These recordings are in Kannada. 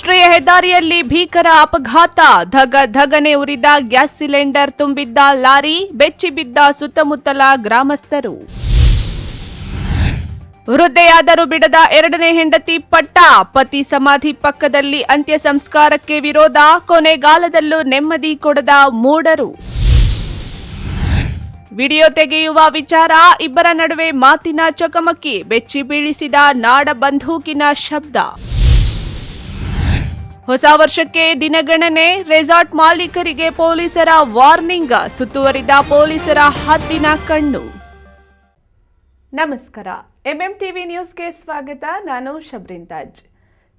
ರಾಷ್ಟ್ರೀಯ ಹೆದ್ದಾರಿಯಲ್ಲಿ ಭೀಕರ ಅಪಘಾತ. ಧಗಧಗನೆ ಉರಿದ ಗ್ಯಾಸ್ ಸಿಲಿಂಡರ್ ತುಂಬಿದ್ದ ಲಾರಿ, ಬೆಚ್ಚಿ ಬಿದ್ದ ಸುತ್ತಮುತ್ತಲ ಗ್ರಾಮಸ್ಥರು. ವೃದ್ಧೆಯಾದರೂ ಬಿಡದ ಎರಡನೇ ಹೆಂಡತಿ ಪಟ್ಟ. ಪತಿ ಸಮಾಧಿ ಪಕ್ಕದಲ್ಲಿ ಅಂತ್ಯ ಸಂಸ್ಕಾರಕ್ಕೆ ವಿರೋಧ, ಕೊನೆಗಾಲದಲ್ಲೂ ನೆಮ್ಮದಿ ಕೊಡದ ಮೂಢರು. ವಿಡಿಯೋ ತೆಗೆಯುವ ವಿಚಾರ, ಇಬ್ಬರ ನಡುವೆ ಮಾತಿನ ಚಕಮಕಿ, ಬೆಚ್ಚಿ ಬೀಳಿಸಿದ ನಾಡ ಬಂದೂಕಿನ ಶಬ್ದ. ಹೊಸ ವರ್ಷಕ್ಕೆ ದಿನಗಣನೆ, ರೆಸಾರ್ಟ್ ಮಾಲೀಕರಿಗೆ ಪೊಲೀಸರ ವಾರ್ನಿಂಗ್, ಸುತ್ತುವರಿದ ಪೊಲೀಸರ ಹದ್ದಿನ ಕಣ್ಣು. ನಮಸ್ಕಾರ, ಎಂಎಂಟಿವಿ ನ್ಯೂಸ್ಗೆ ಸ್ವಾಗತ. ನಾನು ಶಬ್ರಿನ್ ತಾಜ್.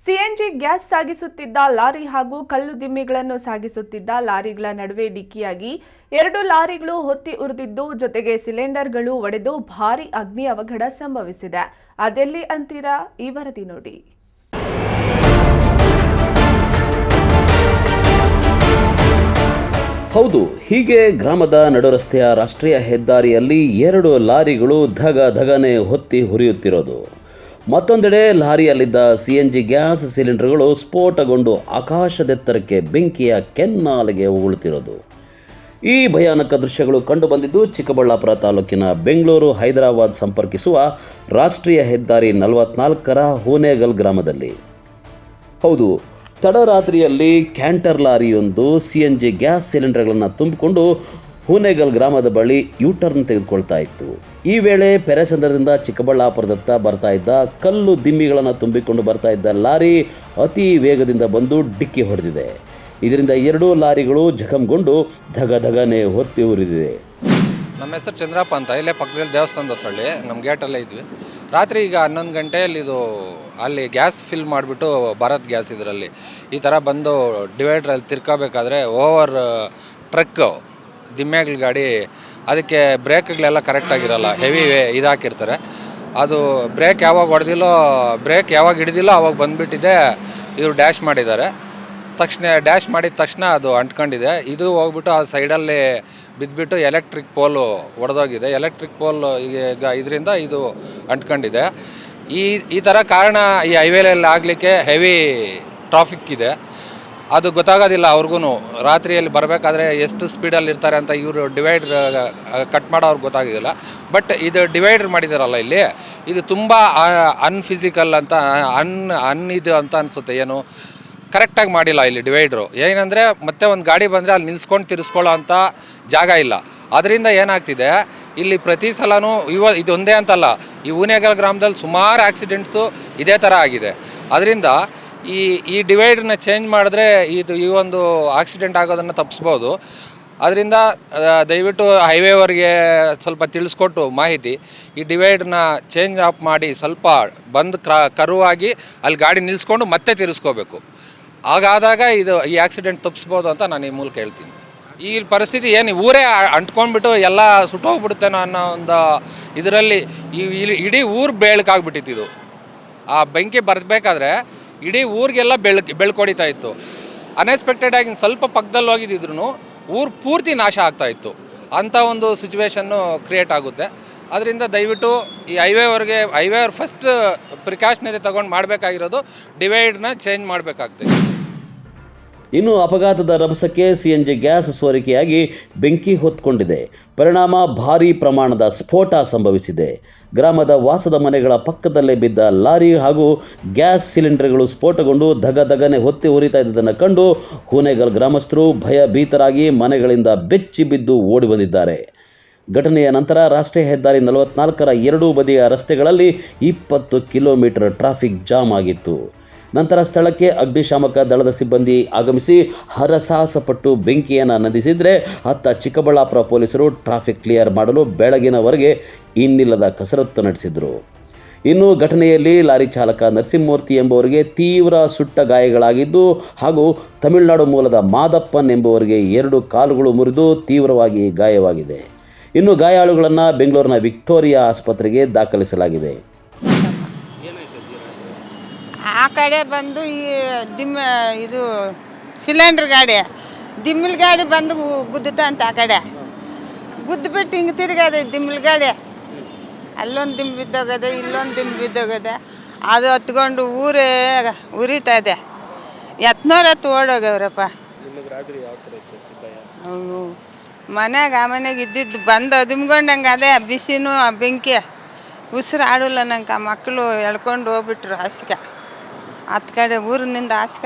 ಸಿಎನ್ಜಿ ಗ್ಯಾಸ್ ಸಾಗಿಸುತ್ತಿದ್ದ ಲಾರಿ ಹಾಗೂ ಕಲ್ಲು ದಿಮ್ಮಿಗಳನ್ನು ಸಾಗಿಸುತ್ತಿದ್ದ ಲಾರಿಗಳ ನಡುವೆ ಡಿಕ್ಕಿಯಾಗಿ 2 ಲಾರಿಗಳು ಹೊತ್ತಿ ಉರಿದಿದ್ದು, ಜೊತೆಗೆ ಸಿಲಿಂಡರ್ಗಳು ಒಡೆದು ಭಾರೀ ಅಗ್ನಿ ಅವಘಡ ಸಂಭವಿಸಿದೆ. ಅದೆಲ್ಲಿ ಅಂತೀರಾ? ಈ ವರದಿ ನೋಡಿ. ಹೌದು, ಹೀಗೆ ಗ್ರಾಮದ ನಡುರಸ್ತೆಯ ರಾಷ್ಟ್ರೀಯ ಹೆದ್ದಾರಿಯಲ್ಲಿ 2 ಲಾರಿಗಳು ಧಗಧಗನೆ ಹೊತ್ತಿ ಹುರಿಯುತ್ತಿರೋದು. ಮತ್ತೊಂದೆಡೆ ಲಾರಿಯಲ್ಲಿದ್ದ ಸಿಎನ್ಜಿ ಗ್ಯಾಸ್ ಸಿಲಿಂಡರ್ಗಳು ಸ್ಫೋಟಗೊಂಡು ಆಕಾಶದೆತ್ತರಕ್ಕೆ ಬೆಂಕಿಯ ಕೆನ್ನಾಲೆಗೆ ಉಗುಳುತ್ತಿರೋದು. ಈ ಭಯಾನಕ ದೃಶ್ಯಗಳು ಕಂಡುಬಂದಿದ್ದು ಚಿಕ್ಕಬಳ್ಳಾಪುರ ತಾಲೂಕಿನ ಬೆಂಗಳೂರು ಹೈದರಾಬಾದ್ ಸಂಪರ್ಕಿಸುವ ರಾಷ್ಟ್ರೀಯ ಹೆದ್ದಾರಿ 44ರ ಹೂನೇಗಲ್ ಗ್ರಾಮದಲ್ಲಿ. ಹೌದು, ತಡರಾತ್ರಿಯಲ್ಲಿ ಕ್ಯಾಂಟರ್ ಲಾರಿಯೊಂದು ಸಿಎನ್ಜಿ ಗ್ಯಾಸ್ ಸಿಲಿಂಡರ್ಗಳನ್ನು ತುಂಬಿಕೊಂಡು ಹೂನೇಗಲ್ ಗ್ರಾಮದ ಬಳಿ ಯೂಟರ್ನ್ ತೆಗೆದುಕೊಳ್ತಾ ಇತ್ತು. ಈ ವೇಳೆ ಪೆರೆಸಂದ್ರದಿಂದ ಚಿಕ್ಕಬಳ್ಳಾಪುರದತ್ತ ಬರ್ತಾ ಇದ್ದ ಕಲ್ಲು ದಿಮ್ಮಿಗಳನ್ನು ತುಂಬಿಕೊಂಡು ಬರ್ತಾ ಇದ್ದ ಲಾರಿ ಅತಿ ವೇಗದಿಂದ ಬಂದು ಡಿಕ್ಕಿ ಹೊಡೆದಿದೆ. ಇದರಿಂದ 2 ಲಾರಿಗಳು ಜಖಂಗೊಂಡು ಧಗಧಗನೆ ಹೊತ್ತಿ ಉರಿದಿದೆ. ನಮ್ಮ ಹೆಸರು ಚಂದ್ರಪ್ಪ ಅಂತ, ಇಲ್ಲೇ ಪಕ್ಕದಲ್ಲಿ ದೇವಸ್ಥಾನದ ಹೊಸಳ್ಳಿ, ನಮ್ಮ ಗೇಟಲ್ಲೇ ಇದ್ವಿ. ರಾತ್ರಿ ಈಗ 11 ಗಂಟೆಯಲ್ಲಿ ಅಲ್ಲಿ ಗ್ಯಾಸ್ ಫಿಲ್ ಮಾಡಿಬಿಟ್ಟು ಭಾರತ್ ಗ್ಯಾಸ್ ಇದರಲ್ಲಿ ಈ ಥರ ಬಂದು ಡಿವೈಡ್ರಲ್ಲಿ ತಿರ್ಕೋಬೇಕಾದ್ರೆ ಓವರ್ ಟ್ರಕ್ ದಿಮ್ಮೆಗಳ ಗಾಡಿ, ಅದಕ್ಕೆ ಬ್ರೇಕ್ಗಳೆಲ್ಲ ಕರೆಕ್ಟಾಗಿರಲ್ಲ, ಹೆವಿ ಇದಾಕಿರ್ತಾರೆ. ಅದು ಬ್ರೇಕ್ ಯಾವಾಗ ಹೊಡೆದಿಲ್ಲೋ, ಬ್ರೇಕ್ ಯಾವಾಗ ಹಿಡಿದಿಲ್ಲೋ ಅವಾಗ ಬಂದುಬಿಟ್ಟಿದೆ. ಇವರು ಡ್ಯಾಶ್ ಮಾಡಿದ್ದಾರೆ. ಡ್ಯಾಶ್ ಮಾಡಿದ ತಕ್ಷಣ ಅದು ಅಂಟ್ಕೊಂಡಿದೆ. ಇದು ಹೋಗ್ಬಿಟ್ಟು ಆ ಸೈಡಲ್ಲಿ ಬಿದ್ದುಬಿಟ್ಟು ಎಲೆಕ್ಟ್ರಿಕ್ ಪೋಲು ಒಡೆದೋಗಿದೆ. ಎಲೆಕ್ಟ್ರಿಕ್ ಪೋಲ್ ಈಗ ಇದರಿಂದ ಇದು ಅಂಟ್ಕೊಂಡಿದೆ. ಈ ಥರ ಕಾರಣ ಈ ಹೈವೇಲಲ್ಲಿ ಆಗಲಿಕ್ಕೆ ಹೆವಿ ಟ್ರಾಫಿಕ್ ಇದೆ. ಅದು ಗೊತ್ತಾಗೋದಿಲ್ಲ ಅವ್ರಿಗೂ. ರಾತ್ರಿಯಲ್ಲಿ ಬರಬೇಕಾದ್ರೆ ಎಷ್ಟು ಸ್ಪೀಡಲ್ಲಿ ಇರ್ತಾರೆ ಅಂತ ಇವರು ಡಿವೈಡ್ರ್ ಕಟ್ ಮಾಡೋವ್ರಿಗೆ ಗೊತ್ತಾಗೋದಿಲ್ಲ. ಬಟ್ ಇದು ಡಿವೈಡ್ರ್ ಮಾಡಿದಾರಲ್ಲ ಇಲ್ಲಿ, ಇದು ತುಂಬ ಅನ್ಫಿಸಿಕಲ್ ಅಂತ ಇದು ಅಂತ ಅನಿಸುತ್ತೆ. ಏನು ಕರೆಕ್ಟಾಗಿ ಮಾಡಿಲ್ಲ ಇಲ್ಲಿ ಡಿವೈಡ್ರು. ಏನಂದರೆ ಮತ್ತೆ ಒಂದು ಗಾಡಿ ಬಂದರೆ ಅಲ್ಲಿ ನಿಲ್ಸ್ಕೊಂಡು ತಿರ್ಸ್ಕೊಳ್ಳೋ ಅಂಥ ಜಾಗ ಇಲ್ಲ. ಅದರಿಂದ ಏನಾಗ್ತಿದೆ ಇಲ್ಲಿ ಪ್ರತಿ ಸಲವೂ ಇದೊಂದೇ ಅಂತಲ್ಲ, ಈ ಹೂನೇಗಲ್ ಗ್ರಾಮದಲ್ಲಿ ಸುಮಾರು ಆಕ್ಸಿಡೆಂಟ್ಸು ಇದೇ ಥರ ಆಗಿದೆ. ಅದರಿಂದ ಈ ಡಿವೈಡ್ರನ್ನ ಚೇಂಜ್ ಮಾಡಿದ್ರೆ ಈ ಒಂದು ಆಕ್ಸಿಡೆಂಟ್ ಆಗೋದನ್ನು ತಪ್ಪಿಸ್ಬೋದು. ಅದರಿಂದ ದಯವಿಟ್ಟು ಹೈವೇವರೆಗೆ ಸ್ವಲ್ಪ ತಿಳಿಸ್ಕೊಟ್ಟು ಮಾಹಿತಿ, ಈ ಡಿವೈಡ್ರನ್ನ ಚೇಂಜ್ ಆಫ್ ಮಾಡಿ ಸ್ವಲ್ಪ ಬಂದು ಕರುವಾಗಿ ಅಲ್ಲಿ ಗಾಡಿ ನಿಲ್ಲಿಸ್ಕೊಂಡು ಮತ್ತೆ ತಿರ್ಸ್ಕೋಬೇಕು. ಹಾಗಾದಾಗ ಈ ಆಕ್ಸಿಡೆಂಟ್ ತಪ್ಪಿಸ್ಬೋದು ಅಂತ ನಾನು ಈ ಮೂಲಕ ಹೇಳ್ತೀನಿ. ಈ ಪರಿಸ್ಥಿತಿ ಏನು ಊರೇ ಅಂಟ್ಕೊಂಡ್ಬಿಟ್ಟು ಎಲ್ಲ ಸುಟ್ಟೋಗ್ಬಿಡುತ್ತೇನೋ ಅನ್ನೋ ಒಂದು ಇದರಲ್ಲಿ ಇಡೀ ಊರು ಬೆಳಕಾಗ್ಬಿಟ್ಟಿತ್ತು. ಆ ಬೆಂಕಿ ಬರಬೇಕಾದ್ರೆ ಇಡೀ ಊರಿಗೆಲ್ಲ ಬೆಳ್ಕೊಡಿತಾ ಇತ್ತು. ಅನ್ಎಕ್ಸ್ಪೆಕ್ಟೆಡಾಗಿ ಸ್ವಲ್ಪ ಪಕ್ಕದಲ್ಲಿ ಹೋಗಿದ್ದಿದ್ರು ಊರು ಪೂರ್ತಿ ನಾಶ ಆಗ್ತಾಯಿತ್ತು. ಅಂಥ ಒಂದು ಸಿಚುವೇಶನ್ನು ಕ್ರಿಯೇಟ್ ಆಗುತ್ತೆ. ಅದರಿಂದ ದಯವಿಟ್ಟು ಈ ಹೈವೇವರ್ ಫಸ್ಟ್ ಪ್ರಿಕಾಷನರಿ ತೊಗೊಂಡು ಮಾಡಬೇಕಾಗಿರೋದು ಡಿವೈಡ್ನ ಚೇಂಜ್ ಮಾಡಬೇಕಾಗ್ತದೆ. ಇನ್ನು ಅಪಘಾತದ ರಭಸಕ್ಕೆ ಸಿಎನ್ಜಿ ಗ್ಯಾಸ್ ಸೋರಿಕೆಯಾಗಿ ಬೆಂಕಿ ಹೊತ್ಕೊಂಡಿದೆ. ಪರಿಣಾಮ ಭಾರೀ ಪ್ರಮಾಣದ ಸ್ಫೋಟ ಸಂಭವಿಸಿದೆ. ಗ್ರಾಮದ ವಾಸದ ಮನೆಗಳ ಪಕ್ಕದಲ್ಲೇ ಬಿದ್ದ ಲಾರಿ ಹಾಗೂ ಗ್ಯಾಸ್ ಸಿಲಿಂಡರ್ಗಳು ಸ್ಫೋಟಗೊಂಡು ಧಗಧಗನೆ ಹೊತ್ತಿ ಉರಿತಾ ಇದ್ದುದನ್ನು ಕಂಡು ಹೂನೇಗಲ್ ಗ್ರಾಮಸ್ಥರು ಭಯಭೀತರಾಗಿ ಮನೆಗಳಿಂದ ಬೆಚ್ಚಿ ಬಿದ್ದು ಓಡಿ ಬಂದಿದ್ದಾರೆ. ಘಟನೆಯ ನಂತರ ರಾಷ್ಟ್ರೀಯ ಹೆದ್ದಾರಿ 44ರ 2 ಬದಿಯ ರಸ್ತೆಗಳಲ್ಲಿ 20 ಕಿಲೋಮೀಟರ್ ಟ್ರಾಫಿಕ್ ಜಾಮ್ ಆಗಿತ್ತು. ನಂತರ ಸ್ಥಳಕ್ಕೆ ಅಗ್ನಿಶಾಮಕ ದಳದ ಸಿಬ್ಬಂದಿ ಆಗಮಿಸಿ ಹರಸಾಹಸಪಟ್ಟು ಬೆಂಕಿಯನ್ನು ನಂದಿಸಿದರೆ, ಅತ್ತ ಚಿಕ್ಕಬಳ್ಳಾಪುರ ಪೊಲೀಸರು ಟ್ರಾಫಿಕ್ ಕ್ಲಿಯರ್ ಮಾಡಲು ಬೆಳಗಿನವರೆಗೆ ಇನ್ನಿಲ್ಲದ ಕಸರತ್ತು ನಡೆಸಿದರು. ಇನ್ನು ಘಟನೆಯಲ್ಲಿ ಲಾರಿ ಚಾಲಕ ನರಸಿಂಹಮೂರ್ತಿ ಎಂಬುವರಿಗೆ ತೀವ್ರ ಸುಟ್ಟ ಗಾಯಗಳಾಗಿದ್ದು ಹಾಗೂ ತಮಿಳುನಾಡು ಮೂಲದ ಮಾದಪ್ಪನ್ ಎಂಬುವರಿಗೆ 2 ಕಾಲುಗಳು ಮುರಿದು ತೀವ್ರವಾಗಿ ಗಾಯವಾಗಿದೆ. ಇನ್ನು ಗಾಯಾಳುಗಳನ್ನು ಬೆಂಗಳೂರಿನ ವಿಕ್ಟೋರಿಯಾ ಆಸ್ಪತ್ರೆಗೆ ದಾಖಲಿಸಲಾಗಿದೆ. ಆ ಕಡೆ ಬಂದು ಇದು ಸಿಲಿಂಡರ್ ಗಾಡಿ ದಿಮ್ಮಿಲ್ ಗಾಡಿ ಬಂದು ಗುದ್ದುತ್ತ ಅಂತ ಆ ಕಡೆ ಗುದ್ದುಬಿಟ್ಟು ಹಿಂಗೆ ತಿರುಗದೆ ದಿಮ್ಮಿಲ್ ಗಾಡಿ. ಅಲ್ಲೊಂದು ದಿಂಬು ಬಿದ್ದೋಗದೆ, ಇಲ್ಲೊಂದು ದಿಂಬು ಬಿದ್ದೋಗದೆ. ಅದು ಹತ್ಕೊಂಡು ಊರೇ ಉರಿತಾ ಇದೆ. ಎತ್ನೂರತ್ತು ಓಡೋಗವ್ರಪ್ಪ. ಅವು ಮನ್ಯಾಗ ಆ ಮನೆಗೆ ಇದ್ದಿದ್ದು ಬಂದು ಅದುಮ್ಗೊಂಡಂಗೆ ಅದೇ ಬಿಸಿನೂ ಆ ಬೆಂಕಿ ಉಸಿರು ಆಡಲ್ಲ ನಂಗೆ. ಆ ಮಕ್ಕಳು ಎಳ್ಕೊಂಡು ಹೋಗ್ಬಿಟ್ರು ಹಾಸಿಗೆ. ಹತ್ತು ಕಡೆ ಊರಿನಿಂದ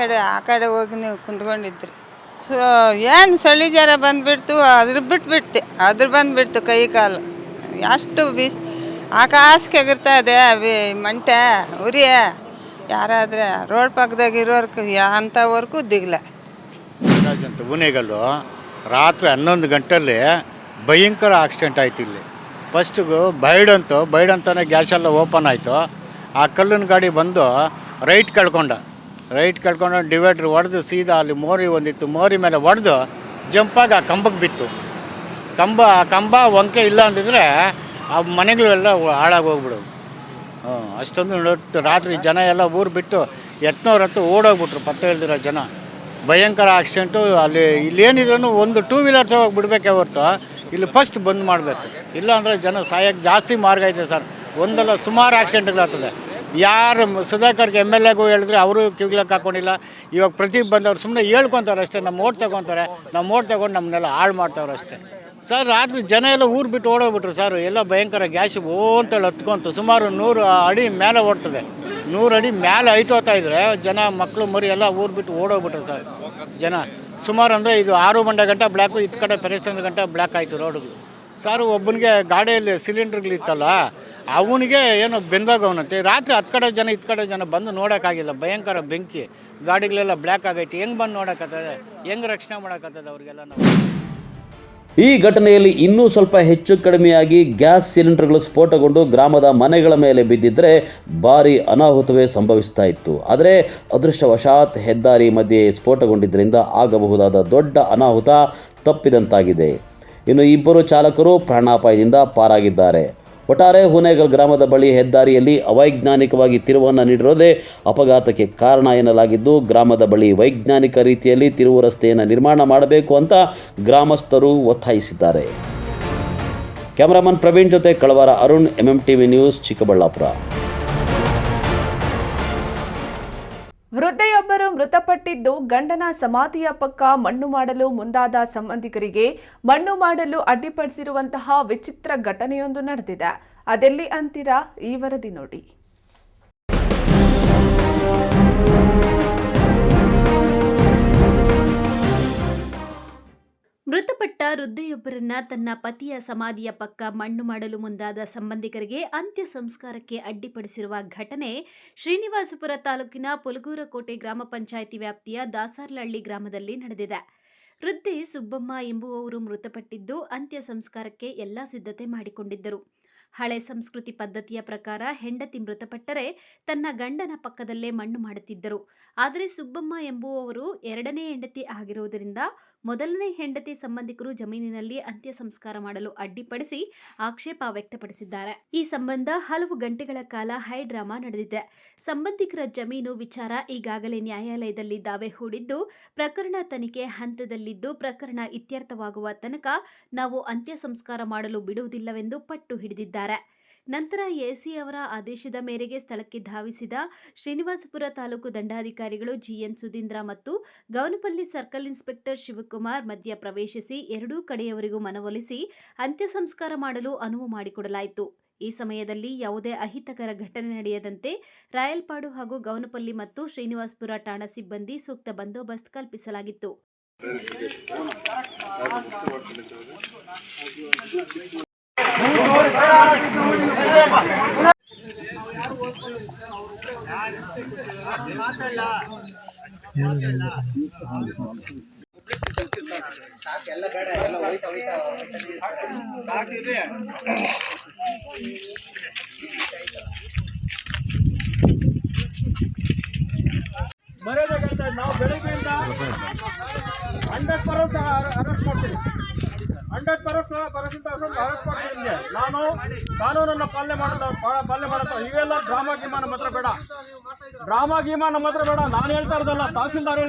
ಆ ಕಡೆ ಹೋಗಿ ನೀವು ಕುಂತ್ಕೊಂಡಿದ್ರಿ. ಸೊ ಏನು ಚಳಿ ಜ್ವರ ಬಂದುಬಿಡ್ತು, ಅದ್ರ ಬಂದುಬಿಡ್ತು ಕೈ ಕಾಲು. ಎಷ್ಟು ಬಿಸಿ ಆಕಾಶಕ್ಕೆ ಎಗಿರ್ತಾ ಇದೆ ಮಂಟೆ ಉರಿಯ. ಯಾರಾದರೆ ರೋಡ್ ಪಕ್ಕದಾಗ ಇರೋರ್ಗೆ ಅಂಥವ್ರಿಗೂ ದಿಗ್ಲ. ಅಂತ ಉನೆಗಲ್ಲು ರಾತ್ರಿ 11 ಗಂಟೆಯಲ್ಲಿ ಭಯಂಕರ ಆಕ್ಸಿಡೆಂಟ್ ಆಯಿತು ಇಲ್ಲಿ. ಫಸ್ಟಿಗೂ ಬೈಡಂತಾನೆ ಗ್ಯಾಸ್ ಎಲ್ಲ ಓಪನ್ ಆಯಿತು. ಆ ಕಲ್ಲಿನ ಗಾಡಿ ಬಂದು ರೈಟ್ ಕಳ್ಕೊಂಡು ಡಿವೈಡ್ರ್ ಹೊಡೆದು ಸೀದಾ ಅಲ್ಲಿ ಮೋರಿ ಒಂದಿತ್ತು, ಮೋರಿ ಮೇಲೆ ಹೊಡೆದು ಜಂಪಾಗಿ ಆ ಕಂಬಕ್ಕೆ ಬಿತ್ತು. ಕಂಬ ವಂಕೆ ಇಲ್ಲ ಅಂದಿದ್ರೆ ಆ ಮನೆಗಳೆಲ್ಲ ಹಾಳಾಗಿ ಹೋಗ್ಬಿಡೋದು. ಅಷ್ಟೊಂದು ನೋಡ್ತು. ರಾತ್ರಿ ಜನ ಎಲ್ಲ ಊರು ಬಿಟ್ಟು ಎತ್ನೂರತ್ತು ಓಡೋಗ್ಬಿಟ್ರು, ಪತ್ತೆ ಹೇಳ್ದಿರೋ ಜನ. ಭಯಂಕರ ಆಕ್ಸಿಡೆಂಟು. ಅಲ್ಲಿ ಇಲ್ಲೇನಿದ್ರೂ ಒಂದು 2 ವೀಲರ್ಸ್ ಹೋಗಿ ಬಿಡಬೇಕೆ ಹೊರ್ತು ಇಲ್ಲಿ ಫಸ್ಟ್ ಬಂದ್ ಮಾಡಬೇಕು. ಇಲ್ಲ ಅಂದರೆ ಜನ ಸಾಯಕ್ಕೆ ಜಾಸ್ತಿ ಮಾರ್ಗ ಐತೆ ಸರ್. ಒಂದಲ್ಲ ಸುಮಾರು ಆಕ್ಸಿಡೆಂಟ್ಗಳಾಗ್ತದೆ. ಯಾರು ಸುಧಾಕರ್ಗೆ MLAಗೂ ಹೇಳಿದ್ರೆ ಅವರು ಕಿವಿಗ್ಲಕ್ಕೆ ಹಾಕ್ಕೊಂಡಿಲ್ಲ. ಇವಾಗ ಪ್ರತಿ ಬಂದವ್ರು ಸುಮ್ಮನೆ ಹೇಳ್ಕೊತಾರೆ ಅಷ್ಟೇ. ನಮ್ಮ ಓಟ್ ತೊಗೊತಾರೆ, ತಗೊಂಡು ನಮ್ಮನ್ನೆಲ್ಲ ಹಾಳು ಮಾಡ್ತಾವ್ರು ಅಷ್ಟೇ ಸರ್. ರಾತ್ರಿ ಜನ ಎಲ್ಲ ಊರು ಬಿಟ್ಟು ಓಡೋಗ್ಬಿಟ್ರು ಸರ್. ಎಲ್ಲ ಭಯಂಕರ ಗ್ಯಾಸ್ ಅಂತೇಳಿ ಹತ್ಕೊಂತು. ಸುಮಾರು 100 ಅಡಿ ಮೇಲೆ ಓಡ್ತದೆ. 100 ಅಡಿ ಮೇಲೆ ಹೈಟ್ ಹೋಗ್ತಾ ಇದ್ರೆ ಜನ ಮಕ್ಕಳು ಮರಿ ಎಲ್ಲ ಊರು ಬಿಟ್ಟು ಓಡೋಗ್ಬಿಟ್ರು ಸರ್ ಜನ. ಸುಮಾರು ಅಂದರೆ ಇದು 6 ಗಂಟೆ ಬ್ಲ್ಯಾಕು, ಇತ್ತು ಕಡೆ ಪೆರೇಸಂದ್ರ ಗಂಟೆ ಬ್ಲ್ಯಾಕ್ ಆಯಿತು ರೋಡ್ಗೆ ಸರ್. ಒಬ್ಬನಿಗೆ ಗಾಡಿಯಲ್ಲಿ ಸಿಲಿಂಡ್ರ್ಗಳಿತ್ತಲ್ಲ, ಅವನಿಗೆ ಏನೋ ಬೆಂದೋಗವನಂತೆ. ರಾತ್ರಿ 10 ಕಡೆ ಜನ, 10 ಕಡೆ ಜನ ಬಂದು ನೋಡೋಕ್ಕಾಗಿಲ್ಲ. ಭಯಂಕರ ಬೆಂಕಿ, ಗಾಡಿಗಳೆಲ್ಲ ಬ್ಲ್ಯಾಕ್ ಆಗೈತಿ. ಹೆಂಗೆ ಬಂದು ನೋಡೋಕ್ಕತ್ತದೆ, ಹೆಂಗೆ ರಕ್ಷಣೆ ಮಾಡೋಕ್ಕತ್ತದೆ ಅವ್ರಿಗೆಲ್ಲ ನಾವು. ಈ ಘಟನೆಯಲ್ಲಿ ಇನ್ನೂ ಸ್ವಲ್ಪ ಹೆಚ್ಚು ಕಡಿಮೆಯಾಗಿ ಗ್ಯಾಸ್ ಸಿಲಿಂಡರ್ಗಳು ಸ್ಫೋಟಗೊಂಡು ಗ್ರಾಮದ ಮನೆಗಳ ಮೇಲೆ ಬಿದ್ದಿದ್ದರೆ ಭಾರಿ ಅನಾಹುತವೇ ಸಂಭವಿಸ್ತಾ ಇತ್ತು. ಆದರೆ ಅದೃಷ್ಟವಶಾತ್ ಹೆದ್ದಾರಿ ಮಧ್ಯೆ ಸ್ಫೋಟಗೊಂಡಿದ್ದರಿಂದ ಆಗಬಹುದಾದ ದೊಡ್ಡ ಅನಾಹುತ ತಪ್ಪಿದಂತಾಗಿದೆ. ಇನ್ನು 2 ಚಾಲಕರು ಪ್ರಾಣಾಪಾಯದಿಂದ ಪಾರಾಗಿದ್ದಾರೆ. ಒಟ್ಟಾರೆ ಹುನೇಗಲ್ ಗ್ರಾಮದ ಬಳಿ ಹೆದ್ದಾರಿಯಲ್ಲಿ ಅವೈಜ್ಞಾನಿಕವಾಗಿ ತಿರುವನ್ನು ನೀಡಿರೋದೇ ಅಪಘಾತಕ್ಕೆ ಕಾರಣ ಎನ್ನಲಾಗಿದ್ದು, ಗ್ರಾಮದ ಬಳಿ ವೈಜ್ಞಾನಿಕ ರೀತಿಯಲ್ಲಿ ತಿರುವು ರಸ್ತೆಯನ್ನು ನಿರ್ಮಾಣ ಮಾಡಬೇಕು ಅಂತ ಗ್ರಾಮಸ್ಥರು ಒತ್ತಾಯಿಸಿದ್ದಾರೆ. ಕ್ಯಾಮರಾಮನ್ ಪ್ರವೀಣ್ ಜೊತೆ ಕಳವಾರ ಅರುಣ್, MMTV ನ್ಯೂಸ್, ಚಿಕ್ಕಬಳ್ಳಾಪುರ. ವೃದ್ಧೆಯೊಬ್ಬರು ಮೃತಪಟ್ಟಿದ್ದು ಗಂಡನ ಸಮಾಧಿಯ ಪಕ್ಕ ಮಣ್ಣು ಮಾಡಲು ಮುಂದಾದ ಸಂಬಂಧಿಕರಿಗೆ ಮಣ್ಣು ಮಾಡಲು ಅಡ್ಡಿಪಡಿಸಿರುವಂತಹ ವಿಚಿತ್ರ ಘಟನೆಯೊಂದು ನಡೆದಿದೆ. ಅದೆಲ್ಲಿ ಅಂತೀರಾ? ಈ ವರದಿ ನೋಡಿ. ಮೃತಪಟ್ಟ ವೃದ್ಧೆಯೊಬ್ಬರನ್ನ ತನ್ನ ಪತಿಯ ಸಮಾಧಿಯ ಪಕ್ಕ ಮಣ್ಣು ಮಾಡಲು ಮುಂದಾದ ಸಂಬಂಧಿಕರಿಗೆ ಅಂತ್ಯ ಸಂಸ್ಕಾರಕ್ಕೆ ಅಡ್ಡಿಪಡಿಸಿರುವ ಘಟನೆ ಶ್ರೀನಿವಾಸಪುರ ತಾಲೂಕಿನ ಪುಲಗೂರಕೋಟೆ ಗ್ರಾಮ ಪಂಚಾಯಿತಿ ವ್ಯಾಪ್ತಿಯ ದಾಸರ್ಲಹಳ್ಳಿ ಗ್ರಾಮದಲ್ಲಿ ನಡೆದಿದೆ. ವೃದ್ಧೆ ಸುಬ್ಬಮ್ಮ ಎಂಬುವವರು ಮೃತಪಟ್ಟಿದ್ದು ಅಂತ್ಯ ಸಂಸ್ಕಾರಕ್ಕೆ ಎಲ್ಲಾ ಸಿದ್ಧತೆ ಮಾಡಿಕೊಂಡಿದ್ದರು. ಹಳೆ ಸಂಸ್ಕೃತಿ ಪದ್ಧತಿಯ ಪ್ರಕಾರ ಹೆಂಡತಿ ಮೃತಪಟ್ಟರೆ ತನ್ನ ಗಂಡನ ಪಕ್ಕದಲ್ಲೇ ಮಣ್ಣು ಮಾಡುತ್ತಿದ್ದರು. ಆದರೆ ಸುಬ್ಬಮ್ಮ ಎಂಬುವವರು 2ನೇ ಹೆಂಡತಿ ಆಗಿರುವುದರಿಂದ ಮೊದಲನೇ ಹೆಂಡತಿ ಸಂಬಂಧಿಕರು ಜಮೀನಿನಲ್ಲಿ ಅಂತ್ಯ ಸಂಸ್ಕಾರ ಮಾಡಲು ಅಡ್ಡಿಪಡಿಸಿ ಆಕ್ಷೇಪ ವ್ಯಕ್ತಪಡಿಸಿದ್ದಾರೆ. ಈ ಸಂಬಂಧ ಹಲವು ಗಂಟೆಗಳ ಕಾಲ ಹೈ ಡ್ರಾಮಾ ನಡೆದಿದೆ. ಸಂಬಂಧಿಕರ ಜಮೀನು ವಿಚಾರ ಈಗಾಗಲೇ ನ್ಯಾಯಾಲಯದಲ್ಲಿ ದಾವೆ ಹೂಡಿದ್ದು ಪ್ರಕರಣ ತನಿಖೆ ಹಂತದಲ್ಲಿದ್ದು ಪ್ರಕರಣ ಇತ್ಯರ್ಥವಾಗುವ ತನಕ ನಾವು ಅಂತ್ಯ ಸಂಸ್ಕಾರ ಮಾಡಲು ಬಿಡುವುದಿಲ್ಲವೆಂದು ಪಟ್ಟು ಹಿಡಿದಿದ್ದಾರೆ. ನಂತರ ಎಸಿ ಅವರ ಆದೇಶದ ಮೇರೆಗೆ ಸ್ಥಳಕ್ಕೆ ಧಾವಿಸಿದ ಶ್ರೀನಿವಾಸಪುರ ತಾಲೂಕು ದಂಡಾಧಿಕಾರಿಗಳು GN ಸುಧೀಂದ್ರ ಮತ್ತು ಗೌನಪಲ್ಲಿ ಸರ್ಕಲ್ ಇನ್ಸ್ಪೆಕ್ಟರ್ ಶಿವಕುಮಾರ್ ಮಧ್ಯ ಪ್ರವೇಶಿಸಿ ಎರಡೂ ಕಡೆಯವರಿಗೂ ಮನವೊಲಿಸಿ ಅಂತ್ಯ ಸಂಸ್ಕಾರ ಮಾಡಲು ಅನುವು ಮಾಡಿಕೊಡಲಾಯಿತು. ಈ ಸಮಯದಲ್ಲಿ ಯಾವುದೇ ಅಹಿತಕರ ಘಟನೆ ನಡೆಯದಂತೆ ರಾಯಲ್ಪಾಡು ಹಾಗೂ ಗೌನಪಲ್ಲಿ ಮತ್ತು ಶ್ರೀನಿವಾಸಪುರ ಠಾಣಾ ಸಿಬ್ಬಂದಿ ಸೂಕ್ತ ಬಂದೋಬಸ್ತ್ ಕಲ್ಪಿಸಲಾಗಿತ್ತು. ಬರೋದಕ್ಕಂತ ನಾವು ಬೆಳಗ್ಗೆಯಿಂದ 100% ಅರೆಸ್ಟ್ ಮಾಡ್ತೀವಿ. 100% ಅರೆಸ್ಟ್ ಮಾಡ್ತೀನಿ. ನಾನು ಕಾನೂನನ್ನು ಪಾಲನೆ ಮಾಡ್ತಾ ಇವೆಲ್ಲ ಡ್ರಾಮಾ ಗೀಮಾ ನಮ್ಮ ಹತ್ರ ಬೇಡ. ನಾನು ಹೇಳ್ತಾ ಇರೋದಲ್ಲ, ತಹಸೀಲ್ದಾರ್